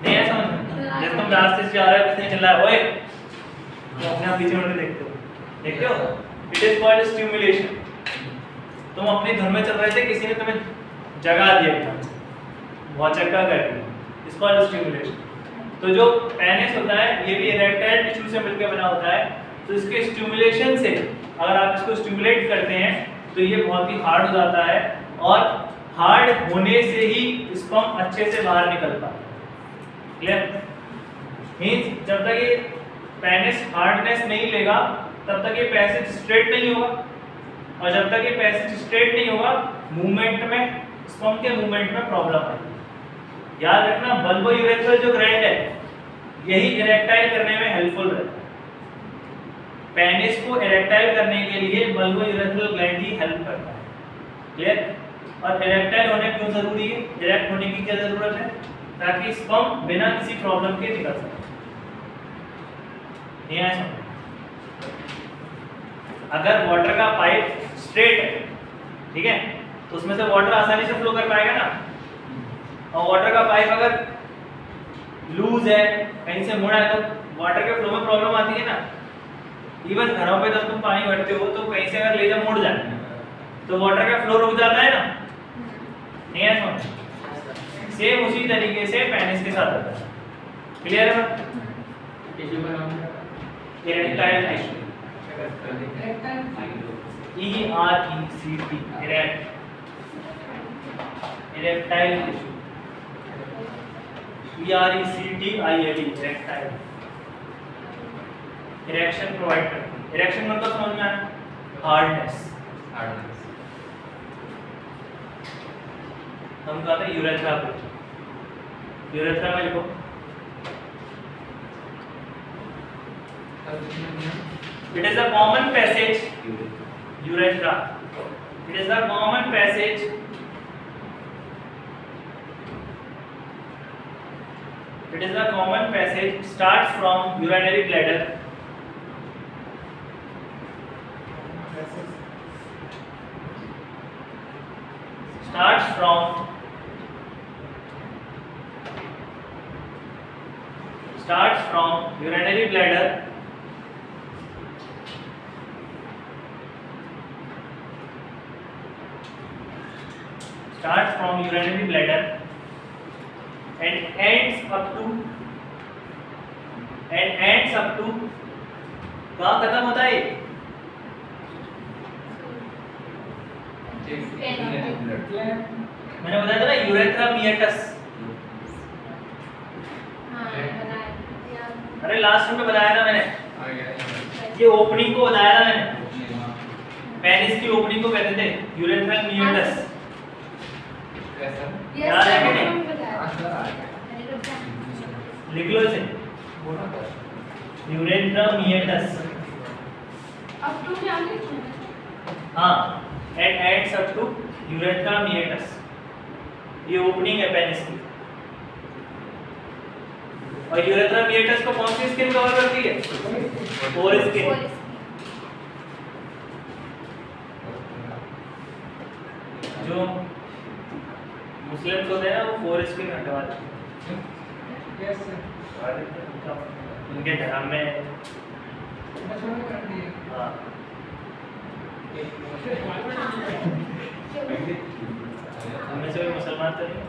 नहीं है समझ? जैसे तुम रास्ते से जा रहे हो, किसी ने चिल्लाया ओए, तो अपने आप पीछे मुड़ के देखते हो? It is called stimulation. तुम अपनी धुन में चल रहे थे, किसी ने तुम्हें जगा दिया, बहुत चक्का कर दिया, इसको कॉल्ड स्टिमुलेशन। तो जो पेनिस होता है ये भी इरेक्टाइल टिश्यू से मिलकर बना होता है, तो इसके स्टिमुलेशन से अगर आप इसको स्टिमुलेट करते हैं तो ये बहुत ही हार्ड हो जाता है, और हार्ड होने से ही स्पर्म अच्छे से बाहर निकलता है। क्लियर? मींस जब तक ये पेनिस हार्डनेस नहीं लेगा तब तक ये पैसेज स्ट्रेट नहीं होगा, और जब तक ये पैसेज स्ट्रेट नहीं होगा मूवमेंट में, स्पर्म के मूवमेंट में प्रॉब्लम आएगी। याद रखना बल्बो यूरेथ्रल जो ग्लैंड है यही इरेक्टाइल करने में हेल्पफुल रहता है। पेनिस को इरेक्टाइल करने के लिए बल्बो यूरेथ्रल ग्लैंड ही हेल्प करता है। क्लियर? और इरेक्टाइल होना क्यों जरूरी है? इरेक्ट होने की क्या जरूरत है? ताकि स्पर्म बिना किसी प्रॉब्लम के निकल सके। नहीं है समझ? अगर वाटर का पाइप स्ट्रेट है, ठीक है, तो उसमें से वाटर आसानी से फ्लो कर पाएगा ना। और वाटर का पाइप अगर लूज है, कहीं से मुड़ा है, तो वाटर के फ्लो में प्रॉब्लम आती है ना। इवन घरों पे जब तुम पानी भरते हो तो कहीं से अगर लेजर मुड़ जाए तो वाटर का फ्लो रुक जाता है ना। नहीं है समझ? सेम उसी तरीके से पेनिस के साथ होता है। क्लियर है? टिश्यू का नाम erectile tissue, ERECT, erect, erectile tissue, ERECTILE, erectile. Erection provide करती है। इरेक्शन मतलब समझ में आया? हार्डनेस। हम कहते हैं यूरेथ्रा को, यूरेथ्रा में लिखो it is a common passage, urethra, it is a common passage starts from urinary bladder, starts from urinary bladder and ends up to कहाँ खत्म होता है? मैंने बताया था ना यूरेथ्रा मिएटस। अरे लास्ट में बताया था मैंने, ये ओपनिंग को बताया था मैंने। पेनिस की ओपनिंग को कहते थे यूरेथ्रल मिएटस। याद है कि नहीं? लिख लो इसे। Urethra meatus. अब टू में आगे हाँ, adds up to urethra meatus. ये ओपनिंग है पेनिस की। और यूरेथ्रा मिएटस को कौन सी स्किन कवर करती है? Four skin. जो मुस्लिम होते हैं ना वो फोर स्किन हटवा देते हैं। उनके धर्म में हाँ उनमें से कोई मुसलमान तो नहीं?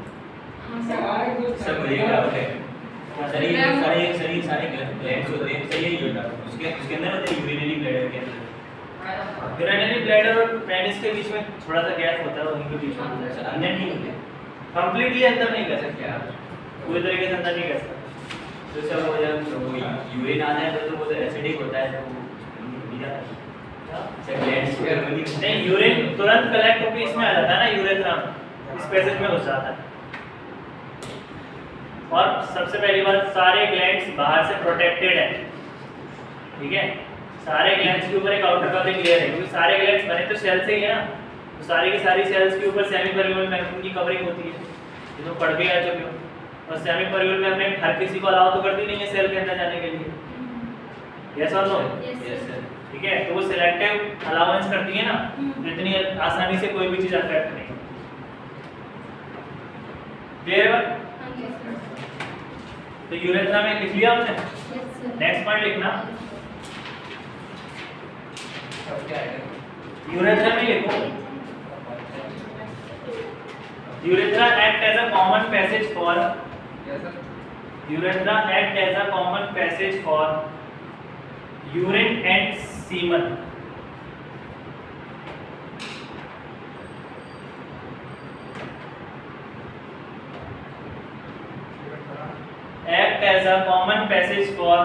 सब वही डाउट है। सारे ग्लैंड्स होते हैं, सही है ये डाउट। उसके अंदर होते हैं यूरिनरी ब्लैडर के अंदर। यूरिनरी ब्लैडर और पेनिस के बीच में थोड़ा सा गैप होता है, उनके बीच में अंदर नहीं होते। कंप्लीटली अंदर नहीं कर सकते आप, पूरी तरीके से अंदर नहीं कर सकते। तो सब हो जाए तो वो यूरिन आता है तो वो एसिडिक होता है तो नहीं, यूरिन तुरंत कलेक्ट होकर इसमें आ जाता है ना, यूरेथ्रा में, इस पैसेज में घुस जाता है। और सबसे पहली बात, सारे ग्लैंड्स बाहर से प्रोटेक्टेड है, ठीक है। सारे ग्लैंड्स के ऊपर एक आउटर कवरिंग लेयर है, क्योंकि सारे ग्लैंड्स बने तो सेल से ही है ना, तो सारी की सारी सेल्स के ऊपर सेमी परमेबल मेम्ब्रेन की कवरिंग होती है, ये तो पढ़ के आ चुके हो। और सेमी परमेबल मेम्ब्रेन हर किसी को अलाउ तो करती नहीं है सेल के अंदर जाने के लिए, यस और नो? Yes sir. ठीक है, तो वो सिलेक्टिव अलाउंस करती है ना, तो इतनी आसानी से कोई भी चीज अफेक्ट नहीं। क्लियर है? तो यूरेथ्रा में लिख लिया हमने। नेक्स्ट पॉइंट लिखना, यूरेथ्रा में लिखो, urethra act as a common passage for urethra act as a common passage for urine and semen. Act as a common passage for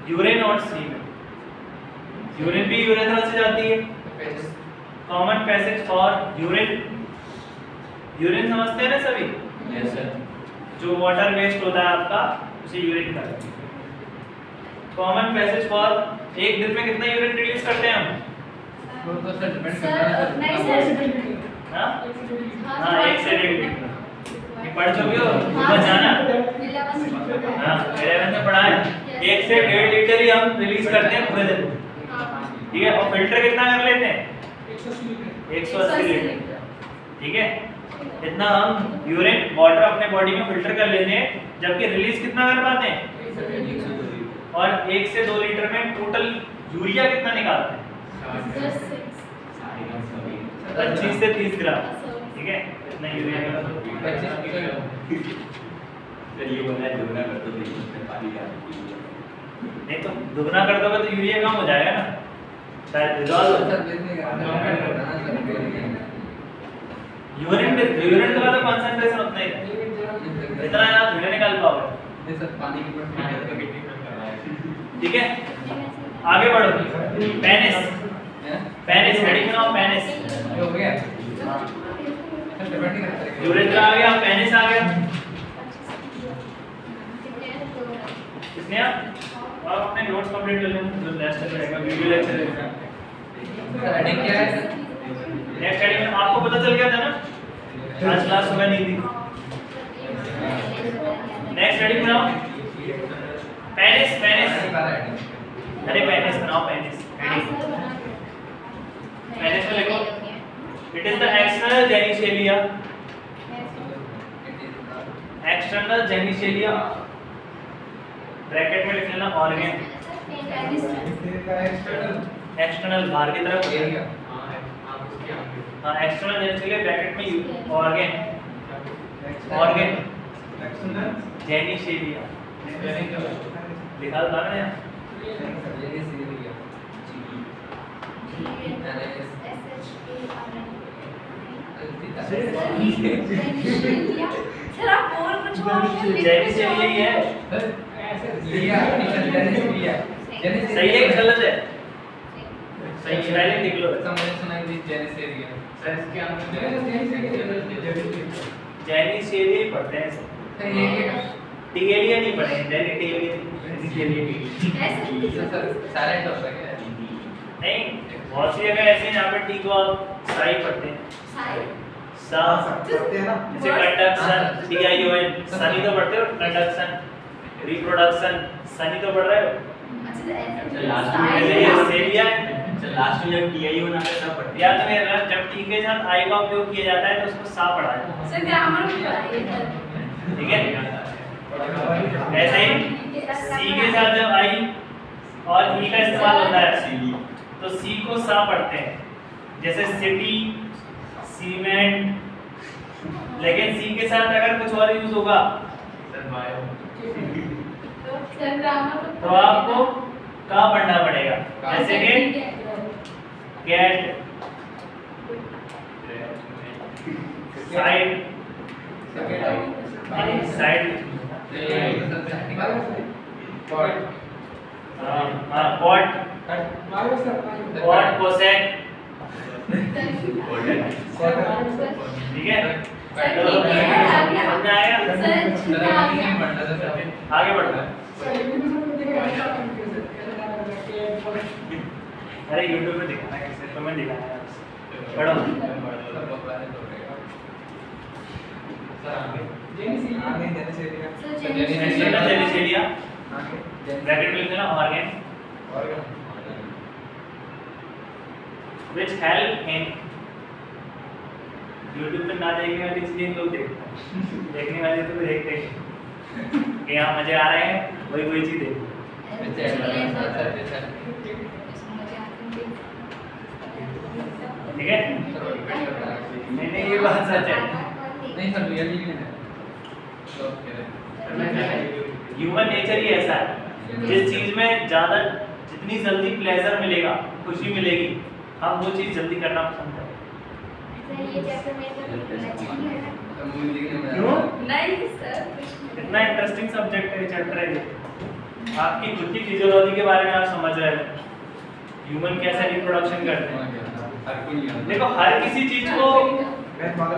urine और सीमेन। यूरिन भी यूरेथ्रा से जाती है। Common passage for urine, urine समझते हैं ना सभी? Yes sir. जो वाटर वेस्ट होता है आपका, उसे यूरिन कहते हैं। कॉमन पैसेज फॉर, एक दिन में कितना यूरिन रिलीज करते हैं हम? हाँ, 1 से 1.5 लीटर। पढ़ चुके हो? जाना हाँ 11 में पढ़ा है। 1 से 1.5 लीटर ही हम रिलीज करते हैं पूरे दिन, ठीक है। और फिल्टर कितना कर लेते हैं? 180 लीटर, ठीक है। इतना हम यूरिन वाटर अपने बॉडी में फिल्टर कर लेते हैं, जबकि रिलीज कितना कर पाते हैं? और 1 से 2 लीटर में टोटल यूरिया कितना निकालते हैं? 25 से 30 ग्राम, ठीक है। इतना यूरिया निकालते हैं। सर ये बोला है दुगना कर दो तो पानी का नहीं तो दुगना कर दोगे तो यूरिया कम हो जाएगा ना, शायद डिसॉल्व हो जाए। यूरिन का तो कंसंट्रेशन उतना ही है, इतना आप यूरिया निकाल पाओगे, ठीक है। आगे बढ़ो, पेनिस। पेनिस हेडिंग बनाओ, पेनिस। यूरेथ्रा आ गया, पेनिस आ गया। किसने आप अपने नोट्स कंप्लीट कर लें, जो नेक्स्ट रहेगा वीडियो लेक्चर रहेगा। हेडिंग क्या है? नेक्स्ट हेडिंग में आपको पता चल गया था ना, आज क्लास सुबह नहीं थी। नेक्स्ट हेडिंग बनाओ, पेनिस। पेनिस, अरे पेनिस बनाओ, पेनिस हेडिंग। पेनिस में लिखो, it is the external genitalia. External genitalia, bracket में लिख लेना ऑर्गन। एक्सटर्नल बाहर की तरफ, हाँ एक्सटर्नल जेनिशेलिया ब्रैकेट में ऑर्गन। ऑर्गन जेनिशेलिया लिखा था ना, सर आप और कुछ जेनिशेलिया ही है। सही है कि गलत है? सही है, पहले लिख लो। जेनिशेलिया ही पढ़ते हैं सब। टीएलए नहीं पढ़े सर साइलेंट हो सके नहीं, बहुत सी जगह ऐसे हैं जहाँ पे टी को आप साई पढ़ते हैं। सा पढ़ते हैं ना। जैसे कंडक्शन DION सनी तो पढ़ते हो, कंडक्शन रिप्रोडक्शन सनी तो पढ़ रहे हो। लास्ट जैसे ये सेलिया लास्ट में जब टीआई होना है तब पढ़ते याद में रहा, जब टी के साथ आई का उपयोग किया जाता है तो उसको सा पढ़ा जाता है। सर ग्रामर में पढ़ाइए सर। ठीक है, ऐसे ही सी के साथ जब आई और ई का इस्तेमाल होता है तो सी को सा पढ़ते हैं, जैसे सिटी सीमेंट। लेकिन सी के साथ अगर कुछ और यूज होगा सर ग्रामर में तो आपको का पढ़ना पड़ेगा, जैसे कि cat side side pot pot कोसेक। ठीक है, समझ में आया? आगे बढ़ो। अरे यूट्यूब पे दिखाना कैसे, तो मैं दिखाना है। पढ़ो। जेनिसेलिया ब्रैकेट में लिख देना organ which help in YouTube पे ना देखने वाली चीजें लोग देखते हैं, देखने वाले तो देखते हैं कि यहाँ मजे आ रहे हैं, वही चीज देखते हैं। ठीक है, नहीं ये बात सच है। नहीं सर रियली नहीं है ह्यूमन नेचर ही ऐसा है, जिस चीज में ज्यादा जितनी जल्दी प्लेजर मिलेगा, खुशी मिलेगी, हम वो चीज जल्दी करना पसंद करें। ये चैप्टर में तो अच्छा नहीं है। मूवी देखने में क्यों? नहीं सर। कितना इंटरेस्टिंग सब्जेक्ट है, चैप्टर है ये। आपकी खुद की फिजियोलॉजी के बारे में आप समझ रहे हो, ह्यूमन कैसे रिप्रोडक्शन करते हैं। देखो हर किसी चीज को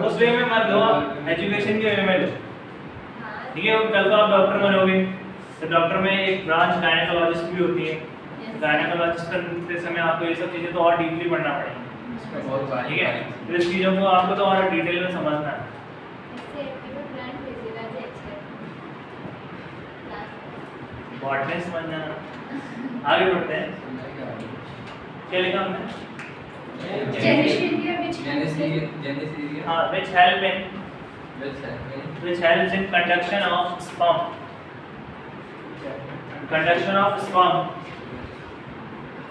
उस वे में मत लो, एजुकेशन के वे में लो। ठीक है, कल को आप डॉक्टर बनोगे तो डॉक्टर में एक ब्रांच गायनेकोलॉजिस्ट भी होती है। गायनेकोलॉजिस्ट करते समय आपको ये सब चीजें तो और डीपली पढ़ना पड़ेगी। ठीक है, तो इस चीजों को आपको तो और डिटेल में समझना है। बॉटनिस्ट बन जाना। आगे बढ़ते हैं, क्या लिखा हमने? हाँ, which help in conduction of sperm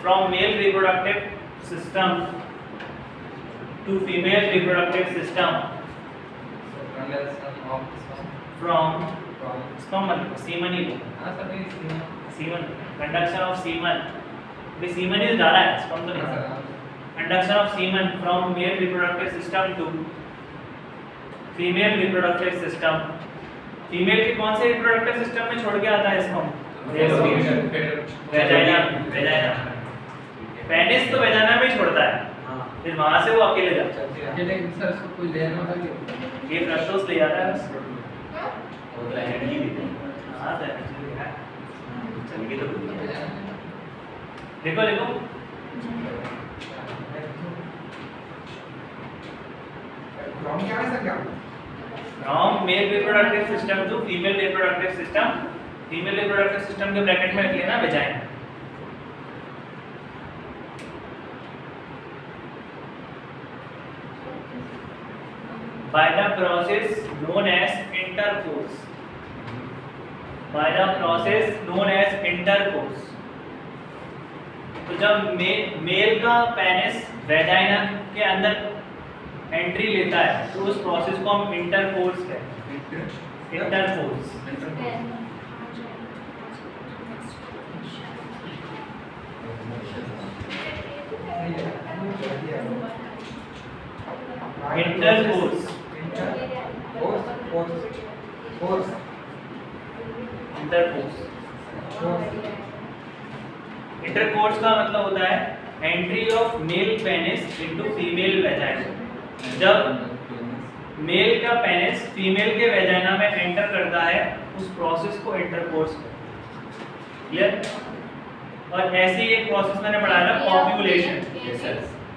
from male reproductive system to female reproductive system from sperm semen he semen conduction of semen भी semen ही जा रहा है, sperm तो नहीं। conduction of semen from male reproductive system to female reproductive system। Female के कौन से reproductive system में छोड़ के आता है इसको? वेजाइना। पेनिस तो वेजाइना में ही छोड़ता है, फिर वहां से वो अकेले जाता है। अकेले सर उसको कोई ले आना होगा, ये फ्रस्टोस ले जाता है। हाँ सर, देखो देखो from male reproductive system to female reproductive system, female reproductive system के ब्रैकेट में रख लेना vagina. by the process known as intercourse, by the process known as intercourse। तो जब मेल का पेनिस वेजाइना के अंदर एंट्री लेता है तो उस प्रोसेस को हम इंटरकोर्स कहते हैं। इंटरकोर्स इंटरकोर्स इंटरकोर्स का मतलब होता है entry of male penis into female vagina. जब मेल का पेनिस फीमेल के वेजाइना में एंटर करता है, उस प्रोसेस को इंटरकोर्स कहते हैं। क्लियर? और ऐसी एक प्रोसेस मैंने पढ़ाया था, कॉप्यूलेशन।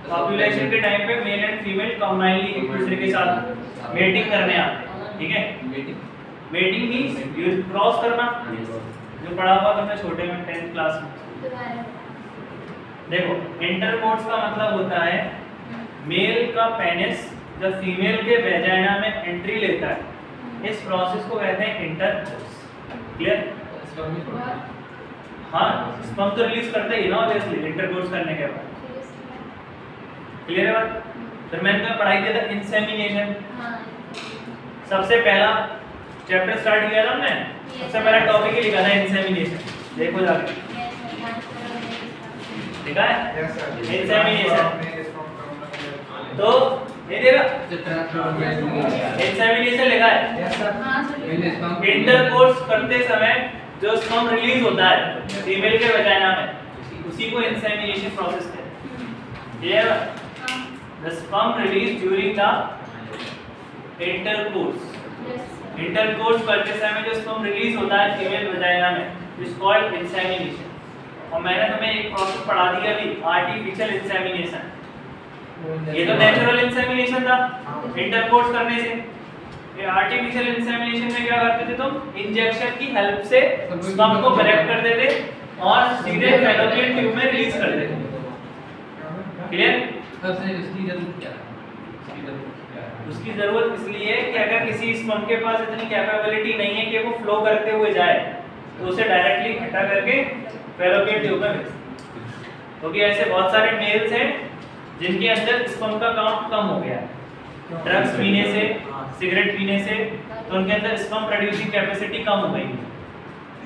कॉप्यूलेशन के टाइम पे मेल एंड फीमेल कंबाइनली एक दूसरे के साथ मेटिंग करने आते हैं। ठीक है? मेटिंग मींस क्रॉस करना, जो पढ़ा हुआ तुमने छोटे में 10th क्लास में। देखो, इंटरकोर्स का मतलब होता है मेल का पेनिस जब फीमेल के वेजाइना में एंट्री लेता है, इस प्रोसेस को कहते हैं इंटरकोर्स। क्लियर? हाँ, स्पर्म तो रिलीज करते ही ना ऑब्वियसली इंटरकोर्स करने के बाद। क्लियर है बात? फिर मैंने तुम्हें पढ़ाई किया था इंसेमिनेशन। सबसे पहला चैप्टर स्टार्ट किया था हमने, सबसे पहला टॉपिक ही लिखा था इंसेमिनेशन। देखो जाके लिखा है इंसेमिनेशन। तो ये देखा इंसेमिनेशन लिखा है। इंटरकोर्स करते समय जो स्पर्म रिलीज होता है फीमेल के वेजाइना में, उसी को इंसेमिनेशन प्रोसेस कहते हैं। Clear? The sperm release during the intercourse. Intercourse करते समय जो स्पर्म रिलीज होता है फीमेल वेजाइना में, इज कॉल्ड इंसेमिनेशन। और मैंने तुम्हें एक प्रोसेस पढ़ा दिया अभी, आर्टिफिशियल इंसेमिनेशन। ये तो नेचुरल इंसेमिनेशन था इंटरकोर्स करने से। ये आर्टिफिशियल इंसेमिनेशन में क्या करते थे तुम? इंजेक्शन की हेल्प से स्पर्म को कलेक्ट कर देते और सीधे फैलोपियन ट्यूब में रिलीज कर देते। क्लियर? सबसे उसकी जरूरत क्या है? उसकी जरूरत इसलिए है कि अगर किसी स्पर्म के पास इतनी कैपेबिलिटी नहीं है कि वो फ्लो करते हुए जाए, तो उसे डायरेक्टली इकट्ठा करके फैलोपियन ट्यूब में भेज। क्योंकि ऐसे बहुत सारे मेल्स हैं जिनके अंदर स्पर्म का काउंट कम हो गया है, ड्रग्स पीने से, सिगरेट पीने से, तो उनके अंदर स्पर्म प्रोड्यूसिंग कैपेसिटी कम हो गई,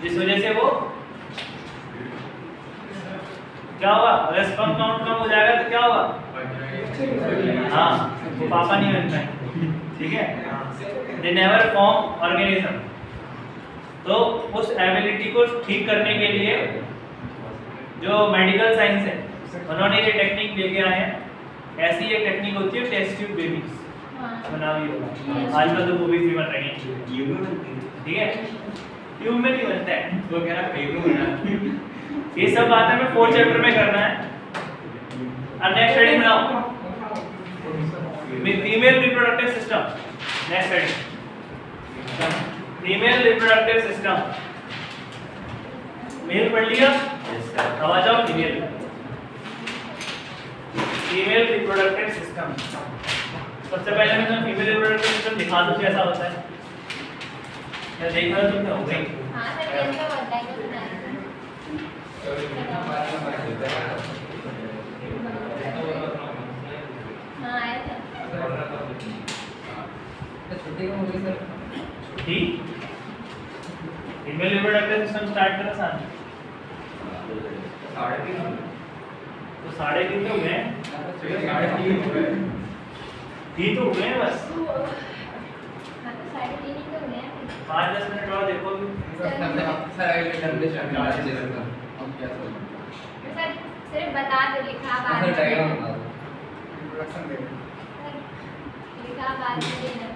जिस वजह से वो क्या होगा? अगर स्पर्म काउंट कम हो जाएगा तो क्या होगा? हाँ, वो पापा नहीं बनता है। ठीक है? They never form organism. तो उस एबिलिटी को ठीक करने के लिए जो मेडिकल साइंस है, उन्होंने ये टेक्निक लेके आए हैं। ऐसी एक टेक्निक होती है टेस्ट ट्यूब बेबीज, बना हुई होगा आजकल तो मूवीज भी बन रही हैं। ठीक है? ट्यूब में नहीं बनता है, वो कह रहा बेबी बना। ये सब बातें मैं 4th चैप्टर में करना है। अब नेक्स्ट स्टडी बनाओ, female reproductive system. Next study female reproductive system. Male पढ़ लिया? अब आ जाओ फीमेल। Female reproductive system. सबसे पहले मैं तुम्हें फीमेल रिप्रोडक्टिव सिस्टम दिखा दूं कैसा होता है। या देखना तुम क्या हो गई? हां सर, कैसा होता है कुछ नहीं। हां आया था। छुट्टी कब होगी सर? छुट्टी? फीमेल रिप्रोडक्टिव सिस्टम स्टार्ट करो साथ। 3:30 तो 3:30 तो हुए हैं। 3:30 ही तो हुए हैं बस। हां तो 3:30 ही तो हुए हैं। 5-10 मिनट और देखो। सर आगे करने चाहिए सर। हम क्या सर? सर सिर्फ बता दो, लिखा बाद सर में डायग्राम देना। बता दो। इंट्रोडक्शन दे दो। लिखा बाद में देना।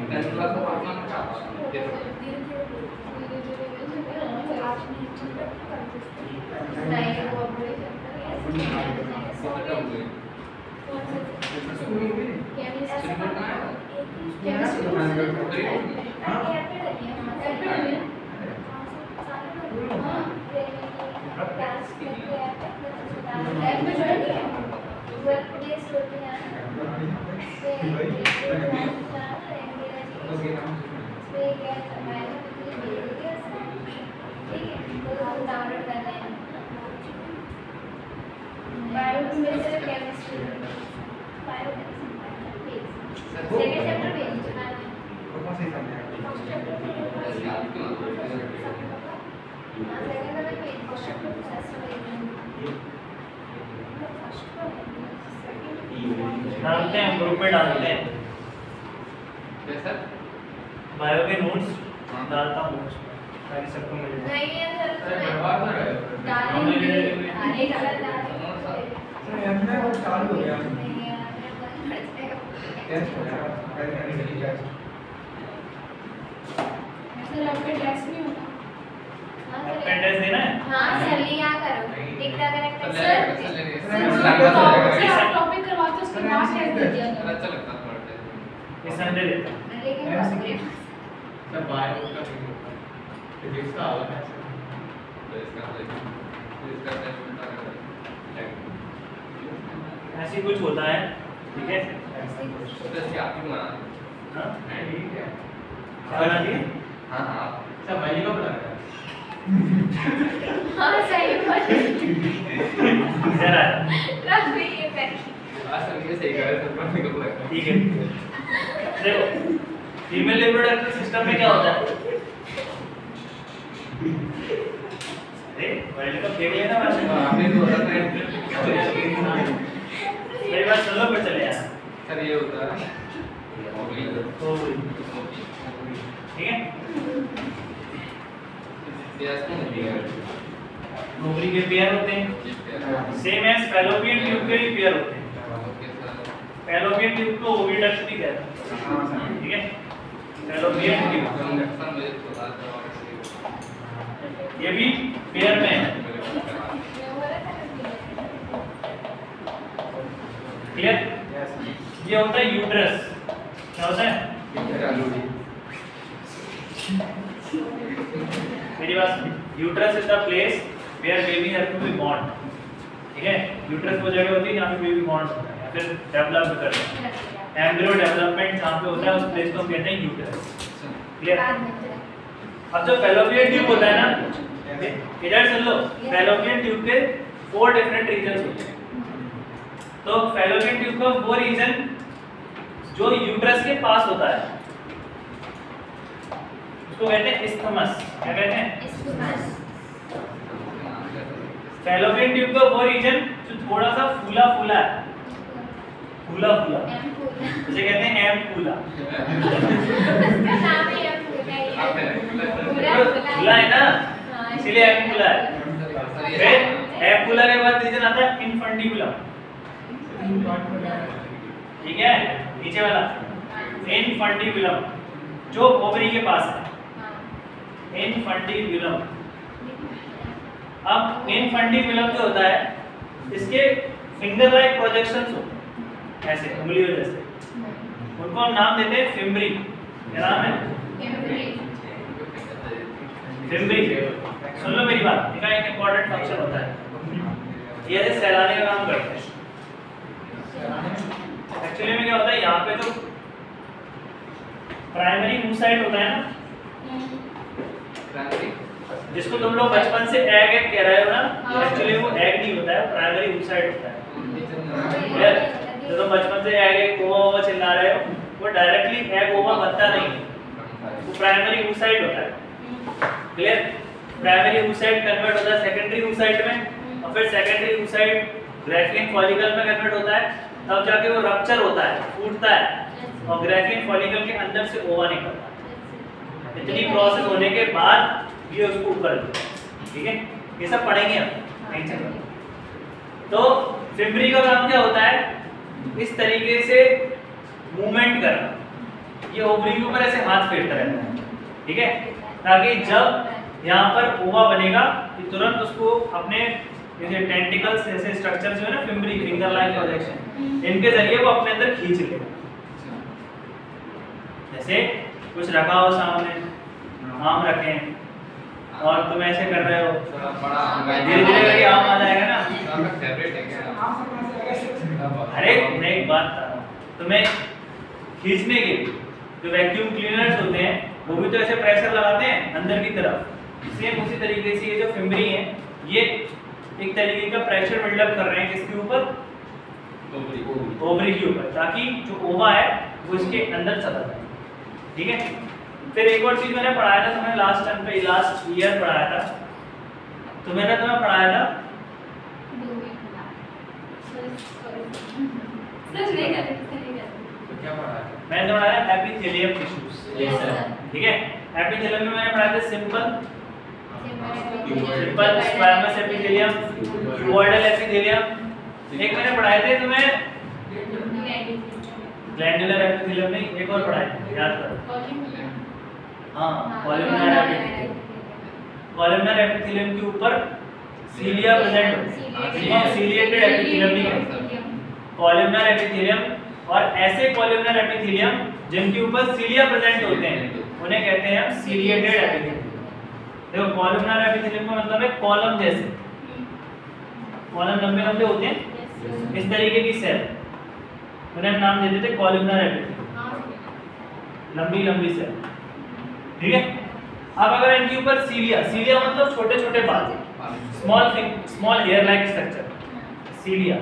मैं ज़्यादा बड़ा नहीं मेरे से केमिस्ट्री सेकंड चैप्टर पेज चुना है कौन सी समझा फर्स्ट चैप्टर सेकंड वाला पेज फर्स्ट चैप्टर फर्स्ट डालते हैं ग्रुप में डालते हैं कैसा बायो के नोट्स डालता हूँ ताकि सबको मिल जाए नहीं है सर बर्बाद हो रहा है डालेंगे अरे गलत सर हमने वो चालू हो गया नहीं है टेस्ट हो गया सर आपका टेस्ट नहीं होगा अटेंडेंस देना है हाँ सर लिया करो टिकटा करेक्ट चल सर लेगा टॉपिक करवाते उसके बाद टेस्ट दे दिया करो अच्छा लगता है थोड़ा टेस्ट ये संडे देता हूँ लेकिन सर बायो का फिजिक्स का अलग है तो इसका टेस्ट ऐसे कुछ होता है ठीक है तो इसकी आप ही बना हाँ ठीक है क्या बना दिए हाँ हाँ सब वही का बना रहा है हाँ सही बात इधर आ रफी ये कर आज सर ये सही कह रहे हैं सर वही का बना ठीक है देखो फीमेल रिप्रोडक्टिव सिस्टम में क्या होता है अरे वर्ल्ड कप देख लेना वैसे आपने तो होता है मेरी बात सुन लो फिर चले यार सर ये होता है तो ठीक है ओवरी के पेयर होते हैं सेम एज फैलोपियन ट्यूब के भी पेयर होते हैं फैलोपियन ट्यूब को ओविडक्ट भी कहते हैं ठीक है फैलोपियन ट्यूब ये भी पेयर में है क्लियर ये होता है यूट्रस क्या होता है मेरी बात uterus is the place where baby have to be born ठीक है यूट्रस वो जगह होती है जहाँ पे बेबी बॉर्न होता है या फिर डेवलप करता है एम्ब्रियो डेवलपमेंट जहाँ पे होता है उस प्लेस को हम कहते हैं यूट्रस क्लियर अब जो फैलोपियन ट्यूब होता है ना इधर सुन लो फैलोपियन ट्यूब के 4 डिफरेंट रीजन्स होते हैं तो फैलोपियन ट्यूब का वो रीजन जो यूट्रस के पास होता है उसको कहते हैं इस्थमस क्या कहते हैं फैलोपियन ट्यूब का वो रीजन जो थोड़ा सा फूला फूला है फूला फूला उसे कहते हैं एम फूला फूला है ना इसीलिए एम फूला है फिर एम फूला के बाद रीजन आता है इनफंडिबुलम ठीक है नीचे वाला इनफंडिबुलम जो ओवरी के पास है इनफंडिबुलम अब इनफंडिबुलम जो होता है इसके फिंगर लाइक प्रोजेक्शंस होते हैं ऐसे उंगलियों जैसे उनको हम नाम देते हैं फिम्बरी क्या नाम है फिम्बरी सुन लो मेरी बात इनका एक इंपॉर्टेंट फंक्शन होता है ये ऐसे सहलाने का काम करते हैं एक्चुअली में क्या होता है यहाँ पे जो प्राइमरी मूसाइट होता है ना जिसको तुम लोग बचपन से एग एग कह रहे हो ना एक्चुअली वो एग नहीं होता है प्राइमरी मूसाइट होता है जो तुम बचपन से एग एग ओवा ओवा चिल्ला रहे हो वो डायरेक्टली एग ओवा बनता नहीं है वो प्राइमरी मूसाइट होता है क्लियर प्राइमरी मूसाइट कन्वर्ट होता है सेकेंडरी मूसाइट में और फिर सेकेंडरी मूसाइट ग्राफियन फॉलिकल में कन्वर्ट होता है तब जाके वो रप्चर होता है फूटता है और ग्राफियन फॉलिकल के अंदर से ओवा निकलता है इतनी प्रोसेस होने के बाद ये उसको ऊपर ठीक है ये सब पढ़ेंगे हम टेंशन मत तो फिम्बरी का काम क्या होता है इस तरीके से मूवमेंट करना ये ओवरी के ऊपर ऐसे हाथ फेरता रहता है ठीक है ताकि जब यहाँ पर ओवा बनेगा कि तुरंत उसको अपने जैसे टेंटिकल्स जैसे स्ट्रक्चर जो है ना फिम्बरी फिंगर लाइन प्रोजेक्शन इनके जरिए वो अपने अंदर खींच लेगा जैसे कुछ रखा हो सामने आम रखें और तुम ऐसे कर रहे हो धीरे धीरे करके आम आ जाएगा ना अरे मैं एक बात बता रहा हूँ तुम्हें खींचने के लिए जो वैक्यूम क्लीनर्स होते हैं वो भी तो ऐसे प्रेशर लगाते हैं अंदर की तरफ सेम उसी तरीके से ये जो फिम्बरी है ये एक तरीके का प्रेशर बिल्डअप कर रहे हैं किसके ऊपर, ओवरी के ऊपर, ताकि जो ओवा है वो इसके अंदर चला जाए। ठीक है, फिर एक और चीज मैंने पढ़ाया था तुम्हें लास्ट टाइम पे, लास्ट ईयर पढ़ाया था, तो मैंने तुम्हें पढ़ाया था क्या पढ़ा है? मैंने पढ़ाया एपिथेलियम टिश्यूज। Yes sir. ठीक है, एपिथेलियम में मैंने पढ़ाया था simple simple squamous epithelium, cuboidal epithelium, एक मैंने पढ़ाए थे तुम्हें ग्लैंडुलर एपिथेलियम, नहीं एक और पढ़ाए थे, याद करो। हाँ, कॉलमनर एपिथेलियम। कॉलमनर एपिथेलियम के ऊपर सीलिया प्रेजेंट होती है, सीलिएटेड एपिथेलियम नहीं कहते, कॉलमनर एपिथेलियम। और ऐसे कॉलमनर एपिथेलियम जिनके ऊपर सीलिया प्रेजेंट होते हैं उन्हें कहते हैं हम सीलिएटेड एपिथेलियम। देखो कॉलमनर एपिथेलियम का मतलब है कॉलम जैसे, कॉलम लंबे लंबे होते हैं, इस तरीके की सेल, उन्हें हम नाम देते थे कॉलमनर एपिथेलियम, लंबी लंबी सेल। ठीक है, अब अगर इनके ऊपर सीलिया, सीलिया मतलब छोटे छोटे बाल, स्मॉल हेयर लाइक स्ट्रक्चर, सीलिया।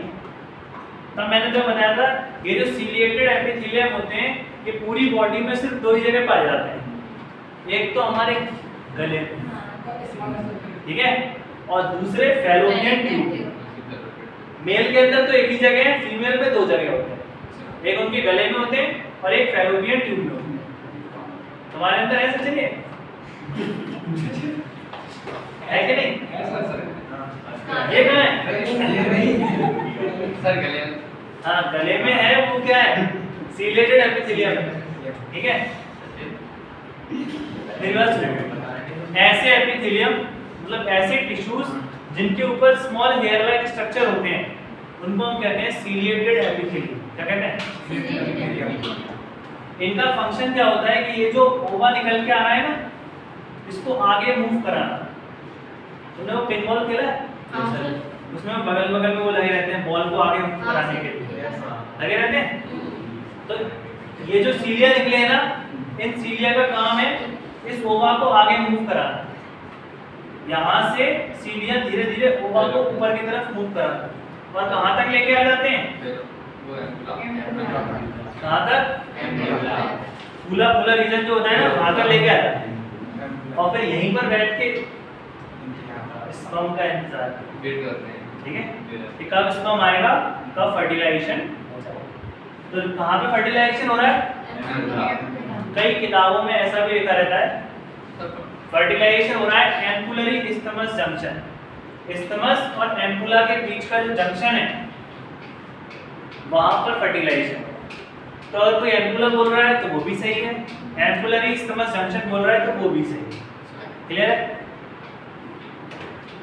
तब मैंने जो बनाया था, ये जो सीलिएटेड एपिथेलियम होते हैं ये पूरी बॉडी में सिर्फ दो ही जगह पाए जाते हैं, एक तो हमारे गले में, ठीक है, और दूसरे फैलोपियन ट्यूब। मेल के अंदर तो एक ही जगह है, फीमेल में दो जगह होते हैं, एक उनके गले में होते हैं और एक फैलोपियन ट्यूब में होते हैं। तुम्हारे अंदर है सच है कि नहीं? ये कहाँ है? सर गले में। हाँ, गले में है, वो क्या है? Ciliated epithelium. ठीक है, ऐसे एपिथेलियम मतलब ऐसे टिश्यूज जिनके ऊपर स्मॉल हेयर लाइक स्ट्रक्चर होते हैं उनको हम कहते हैं सीलिएटेड एपिथेलियम। क्या कहते हैं? इनका फंक्शन क्या होता है कि ये जो ओवा निकल के आ रहा है ना, इसको आगे मूव कराना। तुमने वो पिन बॉल खेला है? उसमें बगल बगल में वो लगे रहते हैं बॉल को आगे मूव कराने के लिए, लगे रहते हैं। तो ये जो सीलिया निकले हैं ना, इन सीलिया का काम है इस ओवा को आगे मूव कराना। यहाँ से सीलिया धीरे धीरे ओवा को ऊपर की तरफ मूव कराना, और कहाँ तक लेके आ जाते हैं? कहाँ तक? फूला फूला रीजन जो होता है ना, वहाँ तक लेके आ जाते हैं, और फिर यहीं पर बैठ के स्पर्म का इंतजार वेट करते हैं। ठीक है, कि कब स्पर्म आएगा, कब फर्टिलाइजेशन हो जाएगा। तो कहाँ पे फर्टिलाइजेशन हो रहा है? कई किताबों में ऐसा भी लिखा रहता है, फर्टिलाइजेशन हो रहा है एम्पुलरी इस्थमस जंक्शन। इस्थमस और एम्पुला के बीच का जो जंक्शन है वहां पर फर्टिलाइजेशन। तो अगर कोई एम्पुला बोल रहा है तो वो भी सही है, एम्पुलरी इस्थमस जंक्शन बोल रहा है तो वो भी सही है। क्लियर है?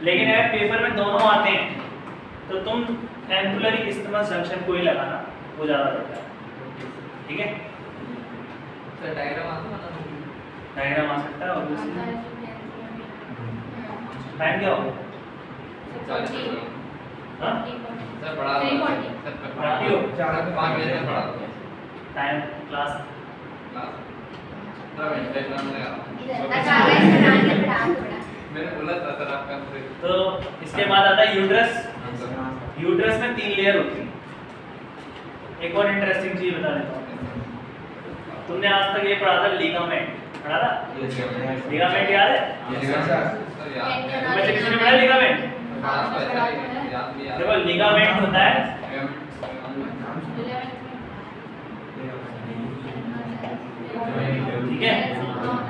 लेकिन अगर पेपर में दोनों आते हैं तो तुम एम्पुलरी इस्थमस जंक्शन को ही लगाना, वो ज्यादा बेहतर है। ठीक है, सर डायग्राम आता है? डायग्राम आ सकता है, और टाइम क्या होगा? हाँ, सर पढ़ा दो। सर पढ़ाती हो? 5 बजे तक पढ़ा दो। टाइम क्लास मैंने बोला था सर आपका। तो इसके बाद आता है यूट्रस। यूट्रस में 3 लेयर होती है। एक और इंटरेस्टिंग चीज बता देता हूँ, तुमने आज तक ये पढ़ा था लिगामेंट, पढ़ा था? लिगामेंट याद है? सर याद तुम्हें से किसी ने पढ़ा लिगामेंट? देखो लिगामेंट होता है, ठीक है,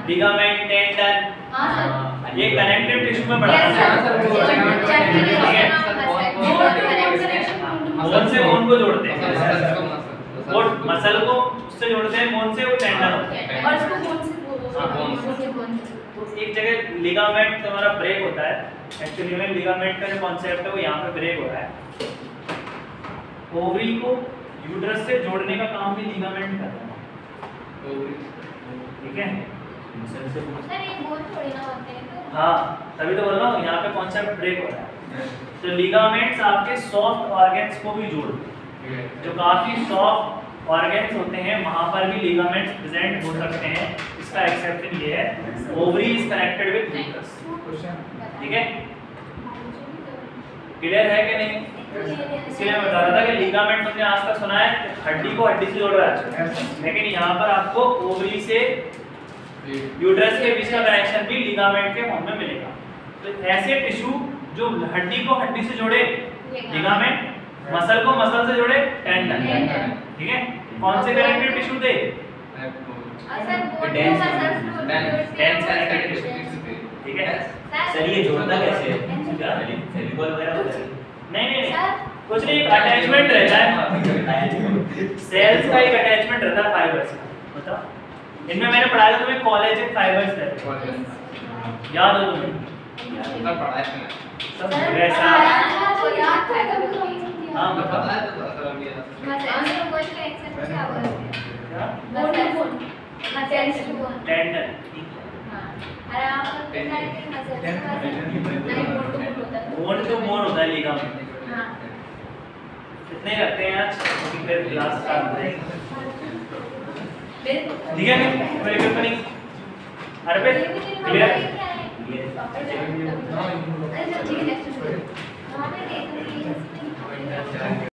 लिगामेंट, टेंडन, ये कनेक्टिव टिश्यू में पढ़ा है। बोन से बोन को जोड़ते हैं, वो मसल को उससे जोड़ते हैं, बोन से वो टेंडन होता है। और इसको बोन से तो एक जगह लिगामेंट तुम्हारा ब्रेक होता है। एक्चुअली में लिगामेंट का जो कॉन्सेप्ट है वो यहाँ पे ब्रेक हो रहा है। ओवरी को यूट्रस से जोड़ने का काम भी लिगामेंट करता है। ठीक है, सर ये बोन थोड़ी ना होते हैं तो। हाँ, तभी तो बोल रहा हूँ यहाँ पे कॉन्सेप्ट ब्रेक हो रहा है। तो लिगामेंट्स आपके सॉफ्ट ऑर्गन्स को भी जोड़ते हैं, जो काफी सॉफ्ट ऑर्गन्स होते हैं वहां पर भी लिगामेंट्स प्रेजेंट हो सकते हैं। इसका एक्सेप्शन ये है, ovary is connected with uterus. ठीक है, क्लियर है कि नहीं? इसलिए मैं बता रहा था कि लिगामेंट तुमने आज तक सुना है हड्डी को हड्डी से जोड़ रहा है, लेकिन यहाँ पर आपको ओवरी से यूट्रस के बीच का कनेक्शन भी लिगामेंट के फॉर्म में मिलेगा। तो ऐसे टिश्यू जो हड्डी को हड्डी से जोड़े लिगामेंट, मसल को मसल से जोड़े टेंडन, ठीक है? कौन से कनेक्टिव टिश्यू थे? ठीक है सर ये जोड़ता कैसे है? क्या फेविकॉल वगैरह होता है? नहीं कुछ नहीं, एक अटैचमेंट रहता है सेल्स का, एक अटैचमेंट रहता है फाइबर्स का। बताओ, इनमें मैंने पढ़ाया था तुम्हें कोलेजन फाइबर्स रहते हैं, याद हो तुम्हें? सब पढ़ा है सब वैसा हाँ पता बताओ है तो सर अभी टेंडन, बोन टू बोन होता है लिगामेंट। कितने रखते हैं आज? फिर क्लास स्टार्ट करेंगे, ठीक है? कोई दिक्कत नहीं? अरबे क्लियर? ठीक है।